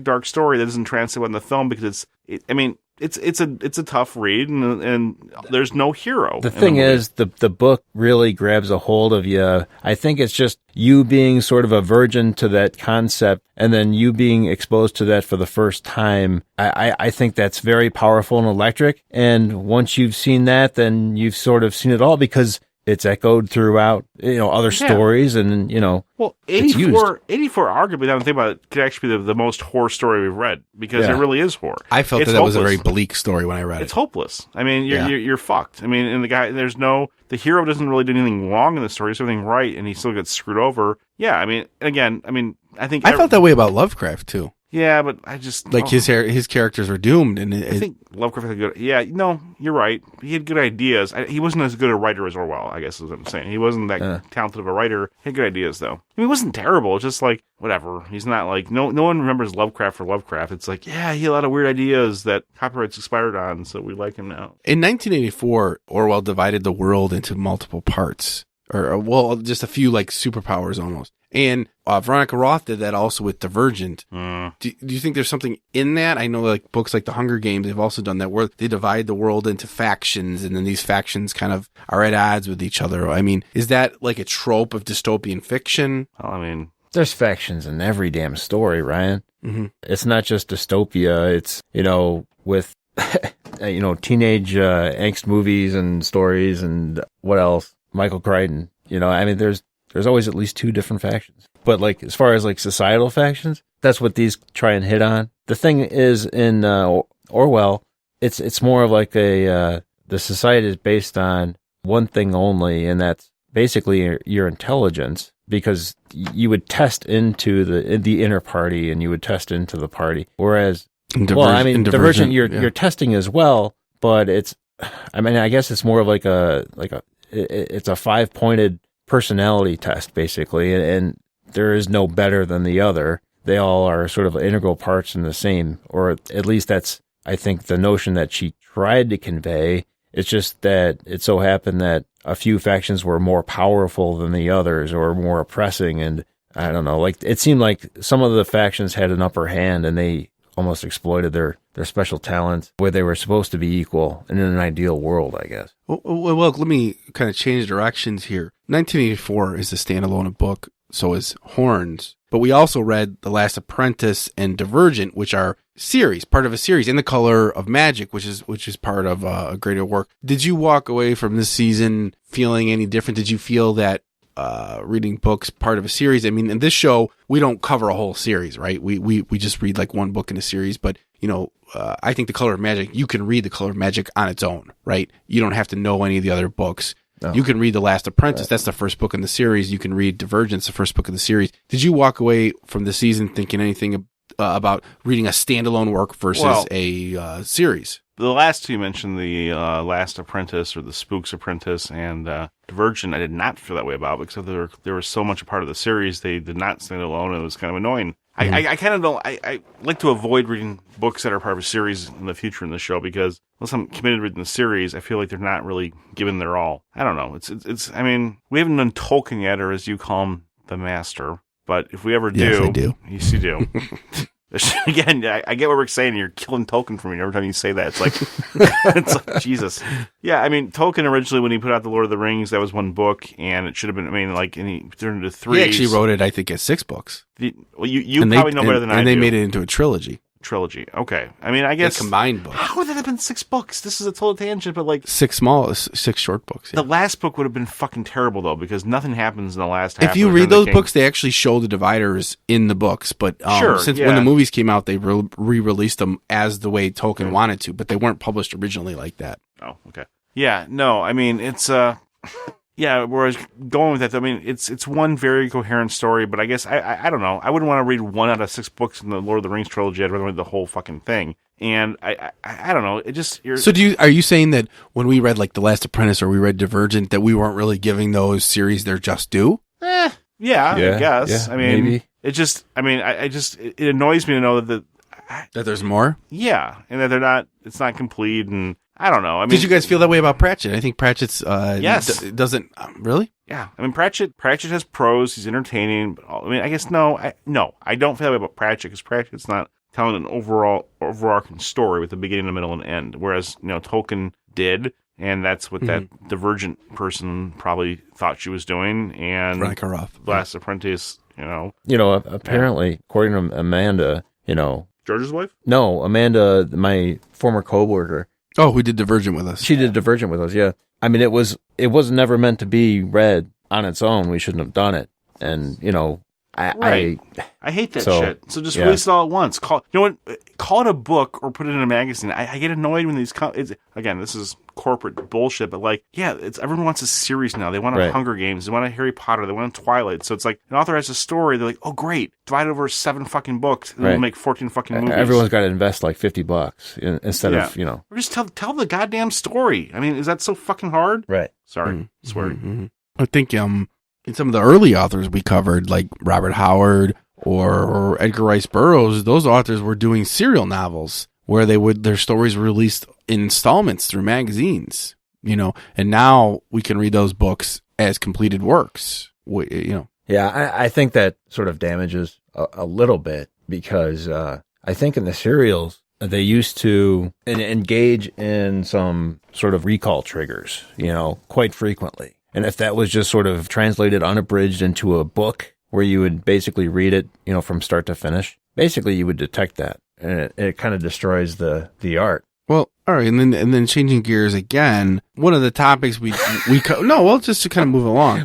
dark story that doesn't translate in the film because it's a tough read and there's no hero. The thing is, the book really grabs a hold of you. I think it's just you being sort of a virgin to that concept and then you being exposed to that for the first time. I think that's very powerful and electric. And once you've seen that, then you've sort of seen it all because it's echoed throughout, other stories and, Well, 84 arguably, now I think about it, could actually be the most horror story we've read because it really is horror. I felt that was a very bleak story when I read it. It's hopeless. I mean, you're fucked. I mean, and the hero doesn't really do anything wrong in the story. He does everything right and he still gets screwed over. Yeah, I mean, again, I think I felt that way about Lovecraft too. Yeah, but I just his characters were doomed, and I think Lovecraft had good. Yeah, no, you're right. He had good ideas. He wasn't as good a writer as Orwell, I guess is what I'm saying. He wasn't that talented of a writer. He had good ideas though. I mean, he wasn't terrible. It's just like whatever. He's not like no one remembers Lovecraft for Lovecraft. It's like he had a lot of weird ideas that copyrights expired on, so we like him now. In 1984, Orwell divided the world into multiple parts, or just a few like superpowers almost. And Veronica Roth did that also with Divergent. Do you think there's something in that? I know like books like The Hunger Games, they've also done that where they divide the world into factions and then these factions kind of are at odds with each other. I mean, is that like a trope of dystopian fiction? Well, I mean, there's factions in every damn story, Ryan. Mm-hmm. It's not just dystopia. It's, with, teenage angst movies and stories and what else? Michael Crichton. I mean, there's always at least two different factions. But like as far as like societal factions, that's what these try and hit on. The thing is in Orwell, it's more of like the society is based on one thing only, and that's basically your intelligence, because you would test into the inner party and you would test into the party. Whereas, Divergent, you're testing as well, but I guess it's more of like it's a 5-pointed personality test, basically, and there is no better than the other. They all are sort of integral parts in the same, or at least that's, I think, the notion that she tried to convey. It's just that it so happened that a few factions were more powerful than the others or more oppressing. And I don't know, like it seemed like some of the factions had an upper hand and they almost exploited their special talents where they were supposed to be equal and in an ideal world, I guess. Well, let me kind of change directions here. 1984 is a standalone book, so is Horns. But we also read The Last Apprentice and Divergent, which are part of a series, In the Color of Magic, which is part of a greater work. Did you walk away from this season feeling any different? Did you feel that reading books part of a series? I mean, in this show, we don't cover a whole series, right? We just read like one book in a series, but I think The Color of Magic, you can read The Color of Magic on its own, right? You don't have to know any of the other books. No. You can read The Last Apprentice. Right. That's the first book in the series. You can read Divergence, the first book in the series. Did you walk away from the season thinking anything about reading a standalone work versus a series? The last two you mentioned, the Last Apprentice or the Spook's Apprentice and Divergent, I did not feel that way about because they were so much a part of the series. They did not stand alone. It was kind of annoying. Mm-hmm. I kind of don't. I like to avoid reading books that are part of a series in the future in the show because unless I'm committed to reading the series, I feel like they're not really giving their all. I don't know. It's. I mean, we haven't done Tolkien yet, or as you call him, the Master. But if we ever do, yes, I do. Yes, you do. Again, I get what Rick's saying. You're killing Tolkien for me every time you say that. It's like, it's like Jesus. Yeah, I mean, Tolkien originally, when he put out The Lord of the Rings, that was one book, and it should have been. I mean, like, and he turned it into three. He actually wrote it, I think, as 6 books. You probably know better than I do. And they made it into a trilogy. Okay. I mean, I guess a combined book. How would that have been 6 books? This is a total tangent, but like 6 short books. Yeah. The last book would have been fucking terrible though, because nothing happens in the last half. If you read those books, they actually show the dividers in the books. But when the movies came out, they re-released them as the way Tolkien wanted to, but they weren't published originally like that. Oh, okay. Yeah, no, I mean it's yeah, where I was going with that, I mean, it's one very coherent story, but I guess, I don't know. I wouldn't want to read 1 out of 6 books in the Lord of the Rings trilogy. I'd rather read the whole fucking thing. And I don't know. It just... So are you saying that when we read, like, The Last Apprentice or we read Divergent, that we weren't really giving those series their just due? Yeah, I guess. Yeah, I mean, maybe. It just... I mean, it annoys me to know that... That there's more? Yeah, and that it's not complete, and... I don't know. I mean, did you guys feel that way about Pratchett? I think Pratchett's yes. Doesn't really. Yeah, I mean Pratchett has pros. He's entertaining. But, I mean, I guess I don't feel that way about Pratchett because Pratchett's not telling an overarching story with a beginning, a middle, and end. Whereas Tolkien did, and that's what that Divergent person probably thought she was doing. And Last Apprentice, apparently, according to Amanda, George's wife. No, Amanda, my former coworker. Oh, who did Divergent with us? She did Divergent with us, yeah. I mean, it was never meant to be read on its own. We shouldn't have done it. And, I hate that shit. So just release it all at once. Call it a book or put it in a magazine. I get annoyed when these again, this is corporate bullshit, but like, yeah, everyone wants a series now. They want a Hunger Games, they want a Harry Potter, they want a Twilight. So it's like an author has a story, they're like, oh great, divide it over 7 fucking books and we'll make 14 fucking movies. Everyone's got to invest like $50 instead of, Or just tell the goddamn story. I mean, is that so fucking hard? Right. Sorry. Swearing. I think in some of the early authors we covered, like Robert Howard or Edgar Rice Burroughs, those authors were doing serial novels where their stories were released in installments through magazines, and now we can read those books as completed works, Yeah, I think that sort of damages a little bit because I think in the serials, they used to engage in some sort of recall triggers, quite frequently. And if that was just sort of translated unabridged into a book where you would basically read it, from start to finish, basically you would detect that. And it kind of destroys the art. Well, all right, and then changing gears again, one of the topics just to kind of move along.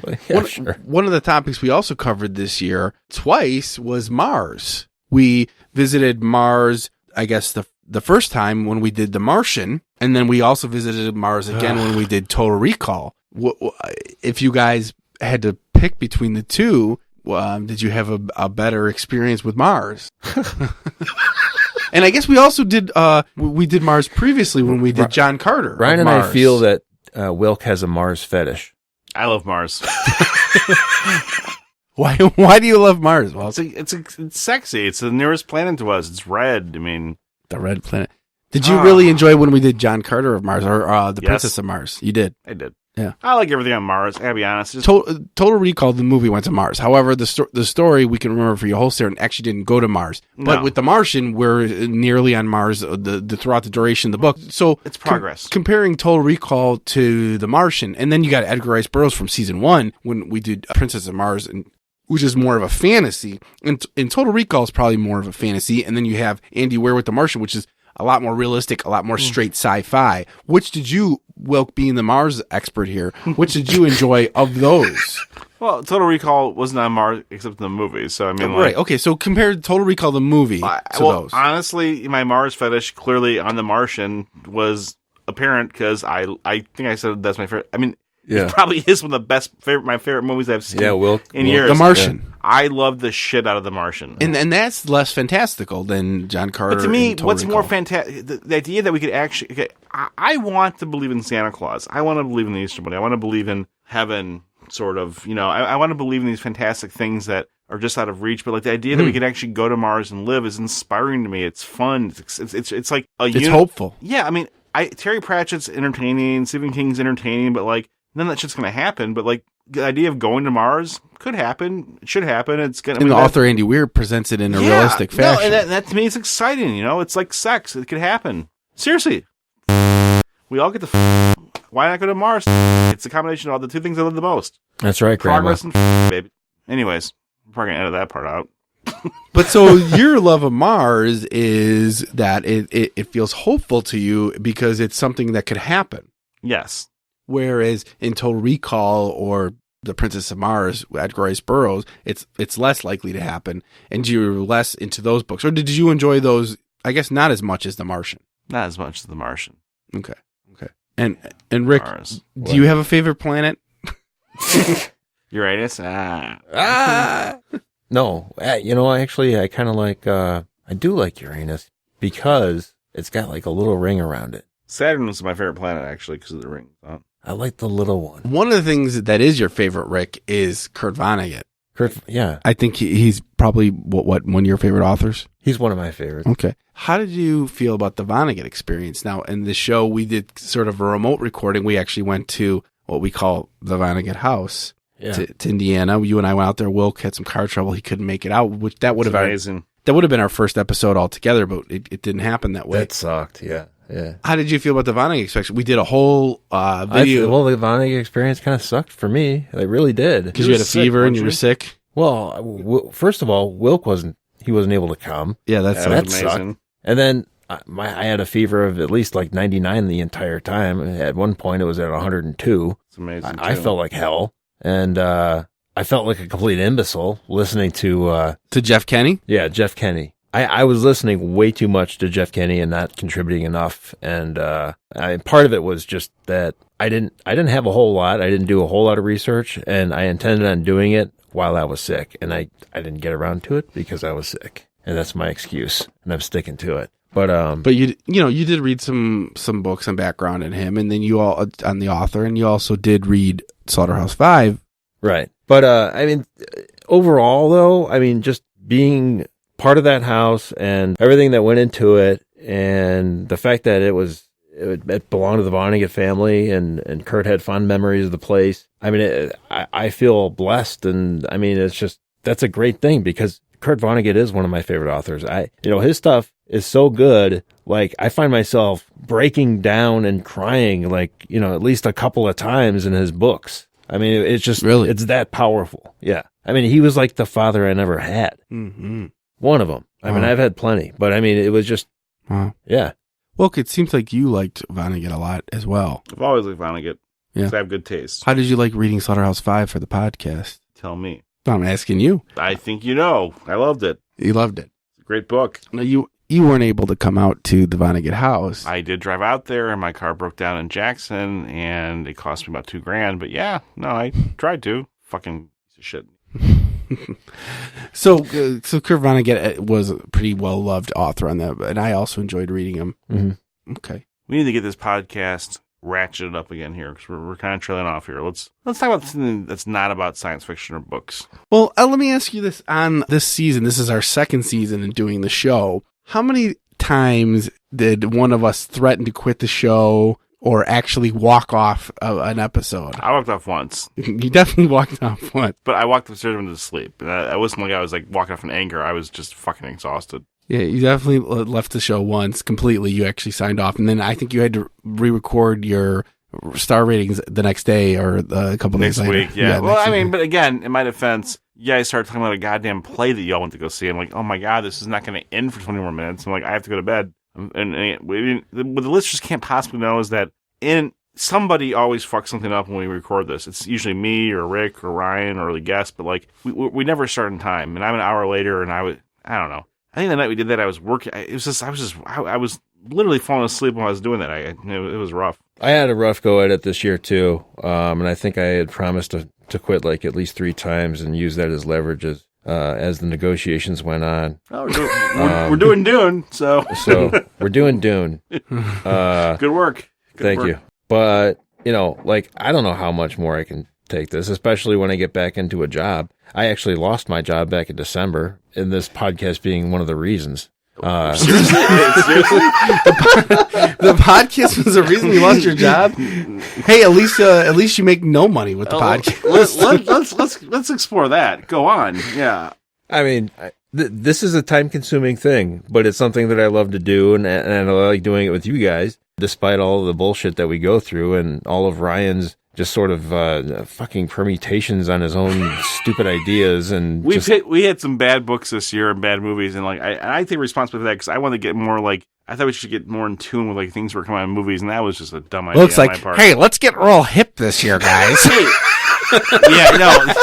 One of the topics we also covered this year twice was Mars. We visited Mars, I guess the first time when we did The Martian, and then we also visited Mars again when we did Total Recall. If you guys had to pick between the two, did you have a better experience with Mars? And I guess we also did we did Mars previously when we did John Carter. Ryan and I feel that Wilk has a Mars fetish. I love Mars. Why do you love Mars? Well, it's sexy. It's the nearest planet to us. It's red. I mean, the red planet. Did you really enjoy when we did John Carter of Mars or the Princess of Mars? You did. I did. Yeah. I like everything on Mars, I gotta be honest. Just, Total Recall, the movie went to Mars. However, the story we can remember for your whole series actually didn't go to Mars. But No. with The Martian, we're nearly on Mars throughout the duration of the book. So it's progress. Comparing Total Recall to The Martian, and then you got Edgar Rice Burroughs from season 1 when we did Princess of Mars, which is more of a fantasy. And Total Recall is probably more of a fantasy. And then you have Andy Weir with The Martian, which is a lot more realistic, a lot more straight sci-fi. Which did you, Wilk, being the Mars expert here, which did you enjoy of those? Well, Total Recall wasn't on Mars except in the movie, so I mean, like, Right, okay, so compare Total Recall, the movie, to those. Honestly, my Mars fetish clearly on The Martian was apparent because I think I said that's my favorite. I mean, it probably is one of the my favorite movies I've seen in years. The Martian. Yeah. I love the shit out of The Martian. And that's less fantastical than John Carter. But to me, Total what's Recall. more fantastic, the idea that we could actually, okay, I want to believe in Santa Claus. I want to believe in the Easter Bunny. I want to believe in heaven, sort of, I want to believe in these fantastic things that are just out of reach. But like the idea that we could actually go to Mars and live is inspiring to me. It's fun. It's like it's hopeful. Yeah. I mean, Terry Pratchett's entertaining. Stephen King's entertaining, but like, none of that shit's going to happen, but like the idea of going to Mars could happen. It should happen. It's going. And the author Andy Weir presents it in a realistic fashion. No, and that to me is exciting. It's like sex. It could happen. Seriously, we all get to. Why not go to Mars? It's a combination of all the two things I love the most. That's right, Progress Grandma. and baby. Anyways, I'm probably gonna edit that part out. But so your love of Mars is that it feels hopeful to you because it's something that could happen. Yes. Whereas in Total Recall or The Princess of Mars, Edgar Rice Burroughs, it's less likely to happen, and you're less into those books. Or did you enjoy those? I guess not as much as The Martian. Not as much as The Martian. Okay. And Rick, Mars. Do you have a favorite planet? Uranus. No, actually, I kind of like, I do like Uranus because it's got like a little ring around it. Saturn was my favorite planet actually because of the ring. I like the little one. One of the things that is your favorite, Rick, is Kurt Vonnegut. Yeah. I think he's probably what one of your favorite authors. He's one of my favorites. Okay. How did you feel about the Vonnegut experience? Now, in the show, we did sort of a remote recording. We actually went to what we call the Vonnegut house to Indiana. You and I went out there. Wilk had some car trouble. He couldn't make it out, which that would have amazing. That would have been our first episode altogether, but it didn't happen that way. That sucked. Yeah. How did you feel about the Vonnegut experience? We did a whole video. The Vonnegut experience kind of sucked for me. It really did. Because you had a fever and you were sick? Well, first of all, Wilk wasn't able to come. Yeah, that amazing. Sucked. And then I had a fever of at least like 99 the entire time. At one point, it was at 102. It's amazing. I felt like hell. And I felt like a complete imbecile listening to Jeff Kenny? Yeah, Jeff Kenny. I was listening way too much to Jeff Kenny and not contributing enough. And part of it was just that I didn't have a whole lot. I didn't do a whole lot of research, and I intended on doing it while I was sick. And I didn't get around to it because I was sick. And that's my excuse. And I'm sticking to it. But you did read some books and background in him, and then you all on the author, and you also did read Slaughterhouse-Five. Right. But I mean, overall though, I mean, just being part of that house and everything that went into it, and the fact that it belonged to the Vonnegut family, and Kurt had fond memories of the place. I mean, I feel blessed, and I mean, that's a great thing because Kurt Vonnegut is one of my favorite authors. His stuff is so good. Like, I find myself breaking down and crying, like, at least a couple of times in his books. I mean, it's just really, it's that powerful. Yeah. I mean, he was like the father I never had. Mm-hmm. One of them. I mean, I've had plenty, but I mean, it was just, yeah. Well, it seems like you liked Vonnegut a lot as well. I've always liked Vonnegut. Yeah. Because I have good taste. How did you like reading Slaughterhouse-Five for the podcast? Tell me. I'm asking you. I think you know. I loved it. You loved it. It's a great book. Now, you weren't able to come out to the Vonnegut house. I did drive out there, and my car broke down in Jackson, and it cost me about $2,000. But yeah, no, I tried to. Fucking piece of shit. So Kurt Vonnegut was a pretty well-loved author on that, and I also enjoyed reading him. Mm-hmm. Okay. We need to get this podcast ratcheted up again here, because we're kind of trailing off here. Let's talk about something that's not about science fiction or books. Well, let me ask you this. On this season, this is our second season in doing the show. How many times did one of us threaten to quit the show or actually walk off an episode? I walked off once. You definitely walked off once. But I walked upstairs and went to sleep. And I wasn't like I was like walking off in anger. I was just fucking exhausted. Yeah, you definitely left the show once completely. You actually signed off. And then I think you had to re-record your star ratings the next day or a couple days later. Next week, yeah. Well, I mean, but again, in my defense, I started talking about a goddamn play that y'all went to go see. I'm like, oh my God, this is not going to end for 20 more minutes. I'm like, I have to go to bed. And what the listeners can't possibly know is that somebody always fucks something up when we record this. It's usually me or Rick or Ryan or the guest, but like we never start in time. And I'm an hour later, and I don't know. I think the night we did that, I was working. I was literally falling asleep when I was doing that. It was rough. I had a rough go at it this year too, and I think I had promised to quit like at least 3 times and use that as leverage as the negotiations went on. Oh, we're doing Dune, so we're doing Dune. Good work. Thank you. But like I don't know how much more I can take this, especially when I get back into a job. I actually lost my job back in December, and this podcast being one of the reasons. Seriously? The podcast was the reason you lost your job. Hey, at least you make no money with the podcast. Let's explore that. Go on. Yeah. I mean, this is a time-consuming thing, but it's something that I love to do, and I like doing it with you guys, despite all of the bullshit that we go through and all of Ryan's just sort of fucking permutations on his own stupid ideas. And we had some bad books this year and bad movies, and like I take responsibility for that because I want to get more like I thought we should get more in tune with like things that were coming out in movies, and that was just a dumb idea. Looks like, on my part. hey, let's get real hip this year, guys. Yeah, no.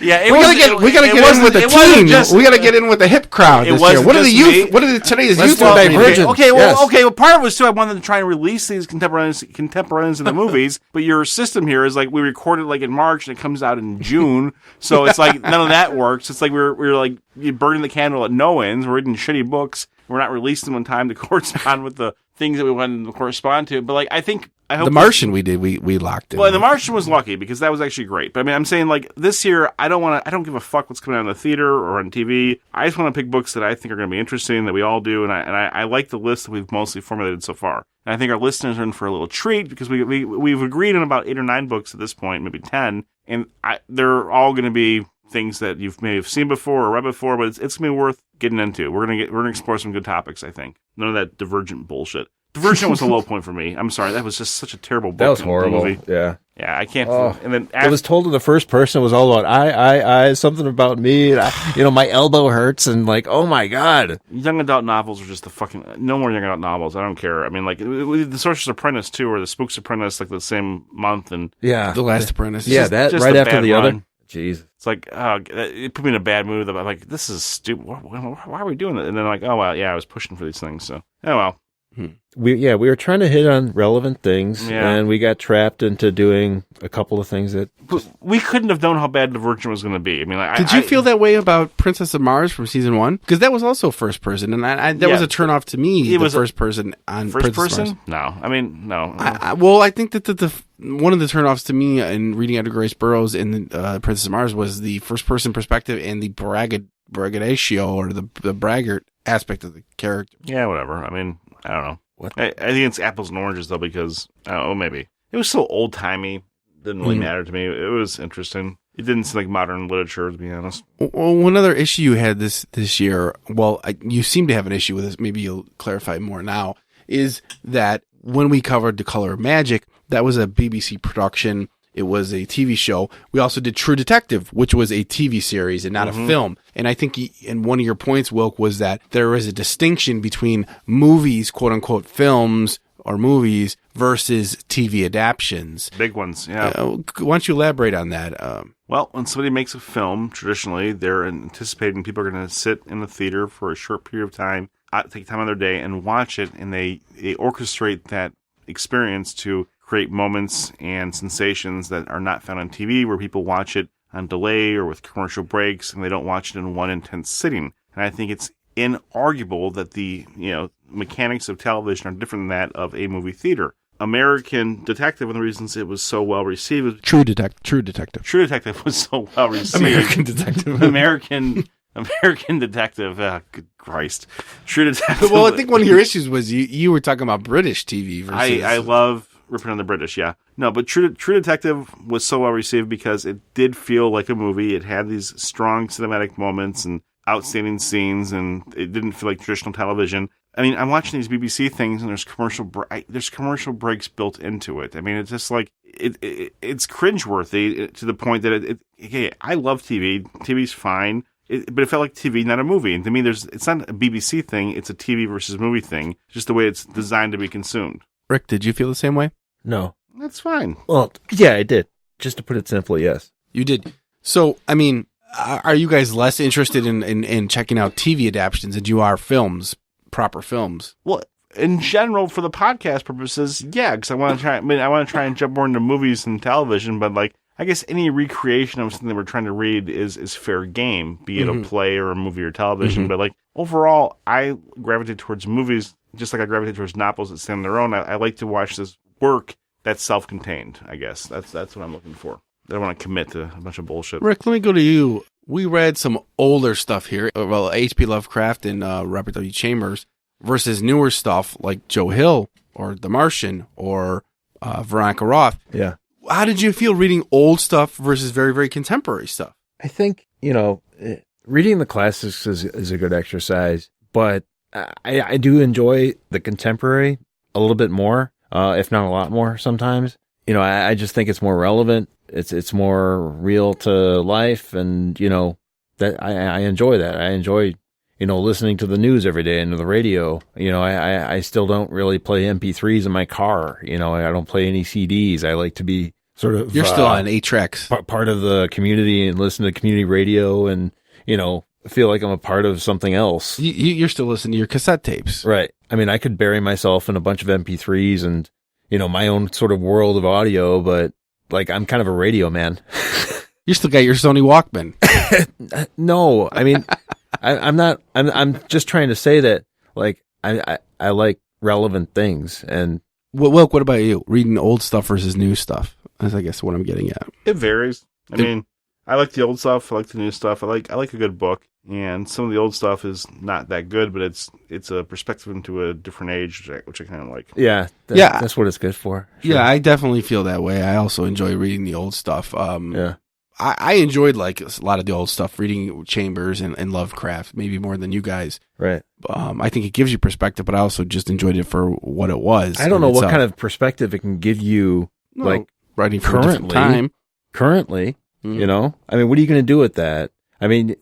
Yeah, we gotta get in with the team. We gotta get in with the hip crowd this year. What are the youth? What are today's youth? Divergent. Okay, well, part of it was too. I wanted to try and release these contemporaneous in the movies, but your system here is like we recorded like in March and it comes out in June, so it's like none of that works. It's like we're like burning the candle at no ends. We're reading shitty books. We're not releasing them in time to correspond with the things that we wanted to correspond to. But like I hope The Martian we locked in. Well, The Martian was lucky because that was actually great. But I mean, I'm saying like this year, I don't give a fuck what's coming out in the theater or on TV. I just want to pick books that I think are going to be interesting, that we all do, and I like the list that we've mostly formulated so far. And I think our listeners are in for a little treat because we've agreed on about 8 or 9 books at this point, maybe 10, and they're all going to be things that you've maybe seen before or read before, but it's going to be worth getting into. We're going to explore some good topics, I think. None of that Divergent bullshit. Divergent was a low point for me. I'm sorry. That was just such a terrible book. That was horrible. Movie. Yeah. Yeah, I can't. And then it was told in the first person. It was all about I something about me. And my elbow hurts, and like, oh my God. Young adult novels are just the fucking no more young adult novels. I don't care. I mean, like the Sorcerer's Apprentice too, or the Spook's Apprentice, like the same month, and yeah, The Last Apprentice. Yeah, that right after the other. Jeez. It's like, it put me in a bad mood. I'm like, this is stupid. Why are we doing that? And then like, oh well, yeah, I was pushing for these things. So, oh well. We were trying to hit on relevant things, and we got trapped into doing a couple of things that we couldn't have known how bad Divergent was going to be. I mean, like, did you feel that way about Princess of Mars from season 1? Because that was also first person, and that was a turnoff to me. It was first person on first Princess person. Mars. No, I mean no. I think that the one of the turnoffs to me in reading Edgar Rice Burroughs in Princess of Mars was the first person perspective and the braggadocio or the braggart aspect of the character. Yeah, whatever. I mean, I don't know. I think it's apples and oranges, though, because, maybe. It was so old-timey. Didn't really matter to me. It was interesting. It didn't seem like modern literature, to be honest. Well, one other issue you had this year, you seem to have an issue with this, maybe you'll clarify more now, is that when we covered The Color of Magic, that was a BBC production. It was a TV show. We also did True Detective, which was a TV series and not a film. And I think in one of your points, Wilk, was that there is a distinction between movies, quote unquote, films or movies versus TV adaptions. Big ones, yeah. Why don't you elaborate on that? Well, when somebody makes a film, traditionally, they're anticipating people are going to sit in the theater for a short period of time, take time out of their day and watch it, and they orchestrate that experience to create moments and sensations that are not found on TV, where people watch it on delay or with commercial breaks, and they don't watch it in one intense sitting. And I think it's inarguable that the mechanics of television are different than that of a movie theater. American Detective, one of the reasons it was so well received. True Detective. True Detective was so well received. American Detective. American American Detective. Good Christ. True Detective. Well, I think one of your issues was you were talking about British TV versus... I love ripping on the British, yeah. No, but True Detective was so well received because it did feel like a movie. It had these strong cinematic moments and outstanding scenes, and it didn't feel like traditional television. I mean, I'm watching these BBC things, and there's commercial breaks built into it. I mean, it's just like it's cringeworthy to the point that I love TV. TV's fine, but it felt like TV, not a movie. And to me, it's not a BBC thing; it's a TV versus movie thing. Just the way it's designed to be consumed. Rick, did you feel the same way? No. That's fine. Well, yeah, I did. Just to put it simply, yes. You did. So, I mean, are you guys less interested in checking out TV adaptations than you are films, proper films? Well, in general, for the podcast purposes, yeah, because I want to try and jump more into movies and television, but like, I guess any recreation of something that we're trying to read is fair game, be it a play or a movie or television. But like, overall, I gravitate towards movies just like I gravitate towards novels that stand on their own. I like to watch this work that's self-contained, I guess. That's what I'm looking for. I don't want to commit to a bunch of bullshit. Rick, let me go to you. We read some older stuff here. Well, H.P. Lovecraft and Robert W. Chambers versus newer stuff like Joe Hill or The Martian or Veronica Roth. Yeah. How did you feel reading old stuff versus very, very contemporary stuff? I think, reading the classics is a good exercise, but I do enjoy the contemporary a little bit more, if not a lot more sometimes. I just think it's more relevant. It's more real to life, and that I enjoy that. I enjoy listening to the news every day and to the radio. I still don't really play MP3s in my car. I don't play any CDs. I like to be sort of you're still on 8 tracks, part of the community, and listen to community radio, and feel like I'm a part of something else. You're still listening to your cassette tapes, right? I mean, I could bury myself in a bunch of MP3s and my own sort of world of audio, but like, I'm kind of a radio man. You still got your Sony Walkman. No, I mean, I'm not. I'm just trying to say that, like, I like relevant things. And Wilk, what about you? Reading old stuff versus new stuff? That's, I guess, what I'm getting at. It varies. I mean, I like the old stuff. I like the new stuff. I like a good book. And some of the old stuff is not that good, but it's a perspective into a different age, which I kind of like. Yeah, that's what it's good for. Sure. Yeah, I definitely feel that way. I also enjoy reading the old stuff. Yeah. I enjoyed like a lot of the old stuff, reading Chambers and Lovecraft, maybe more than you guys. Right. I think it gives you perspective, but I also just enjoyed it for what it was. I don't know what kind of perspective it can give you, like writing for a different time. Currently, I mean, what are you going to do with that? I mean,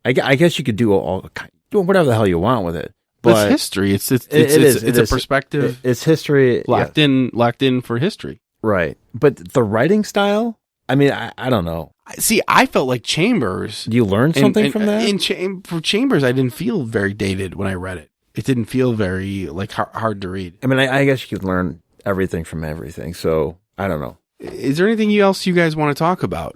I guess you could do whatever the hell you want with it. But it's history. It's a perspective. It's history locked in for history. Right. But the writing style, I mean, I don't know. See, I felt like Chambers. You learned something from that? For Chambers, I didn't feel very dated when I read it. It didn't feel very like hard to read. I mean, I guess you could learn everything from everything. So I don't know. Is there anything else you guys want to talk about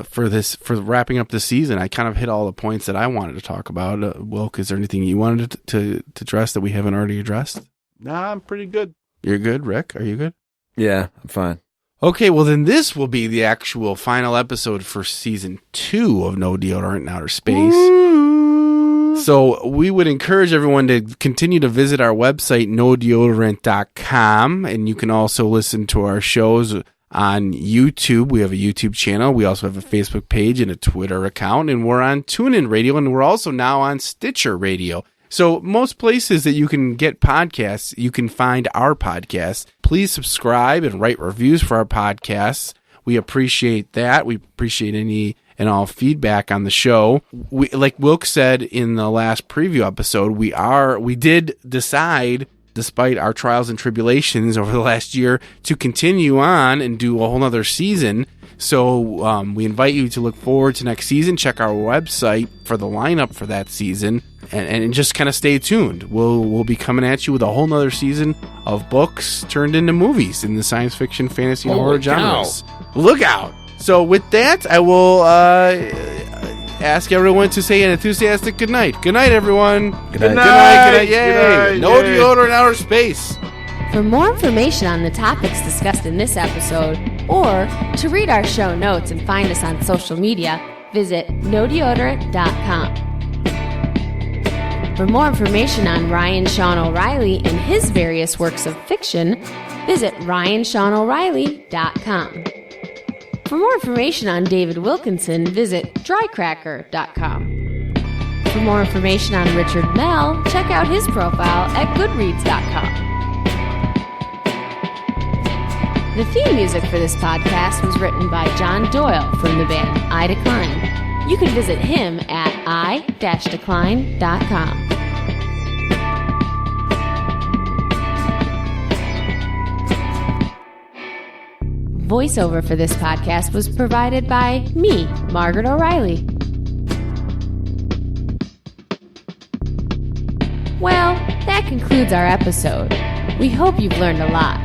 for wrapping up this season? I kind of hit all the points that I wanted to talk about. Wilk, is there anything you wanted to address that we haven't already addressed? Nah, I'm pretty good. You're good, Rick? Are you good? Yeah, I'm fine. Okay, well then this will be the actual final episode for season 2 of No Deodorant in Outer Space. Ooh. So we would encourage everyone to continue to visit our website, nodeodorant.com, and you can also listen to our shows on YouTube. We have a YouTube channel. We also have a Facebook page and a Twitter account, and we're on TuneIn Radio, and we're also now on Stitcher Radio. So most places that you can get podcasts, you can find our podcasts. Please subscribe and write reviews for our podcasts. We appreciate that. We appreciate any and all feedback on the show. We, like Wilk said in the last preview episode, we did decide, despite our trials and tribulations over the last year, to continue on and do a whole nother season. So we invite you to look forward to next season. Check our website for the lineup for that season, and just kind of stay tuned. We'll be coming at you with a whole nother season of books turned into movies in the science fiction, fantasy, and horror genres. Look out! So with that, I will ask everyone to say an enthusiastic good night. Good night, everyone. Good night. Good night. Good night. Yay! Good night. No deodorant in outer space. For more information on the topics discussed in this episode, or to read our show notes and find us on social media, visit nodeodorant.com. For more information on Ryan Sean O'Reilly and his various works of fiction, visit RyanSeanO'Reilly.com. For more information on David Wilkinson, visit drycracker.com. For more information on Richard Mell, check out his profile at goodreads.com. The theme music for this podcast was written by John Doyle from the band I Decline. You can visit him at i-decline.com. Voiceover for this podcast was provided by me, Margaret O'Reilly. Well, that concludes our episode. We hope you've learned a lot.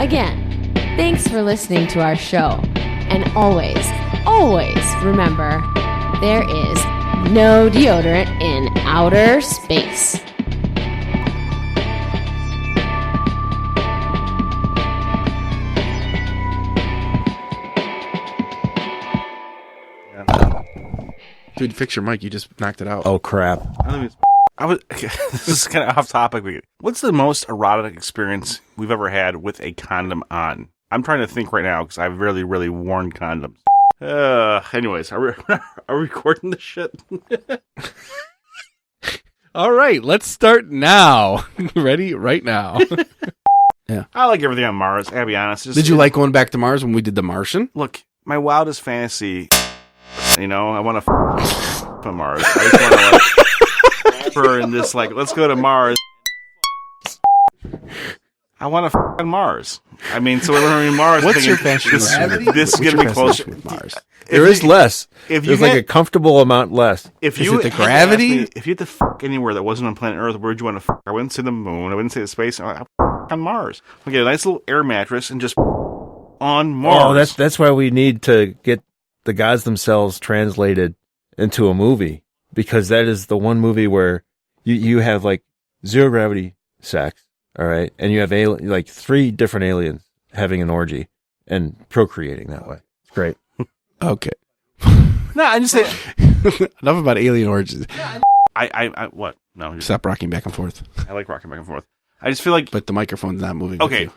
Again, thanks for listening to our show. And always, always remember, there is no deodorant in outer space. Dude, fix your mic. You just knocked it out. Oh, crap. This is kind of off topic. What's the most erotic experience we've ever had with a condom on? I'm trying to think right now because I've really, really worn condoms. Anyways, are we recording this shit? All right, let's start now. Ready? Right now. Yeah. I like everything on Mars, I gotta be honest. Did you like going back to Mars when we did The Martian? Look, my wildest fantasy, I want to on Mars. I just want to her in this, let's go to Mars. I want to on Mars. So when we're in Mars, what's your fashion? This is going to be closer with Mars. There is less. There's a comfortable amount less. If is you it the gravity? If you had to anywhere that wasn't on planet Earth, where'd you want to I wouldn't say the moon. I wouldn't say the space. I'd on Mars. We'll get a nice little air mattress and just on Mars. Oh, that's why we need to get the gods themselves translated into a movie, because that is the one movie where you have zero gravity sex, all right, and you have 3 different aliens having an orgy and procreating that way. It's great. Okay. No, I just say enough about alien orgies. I what? No, Stop rocking back and forth. I like rocking back and forth. I just feel like, but the microphone's not moving. Okay.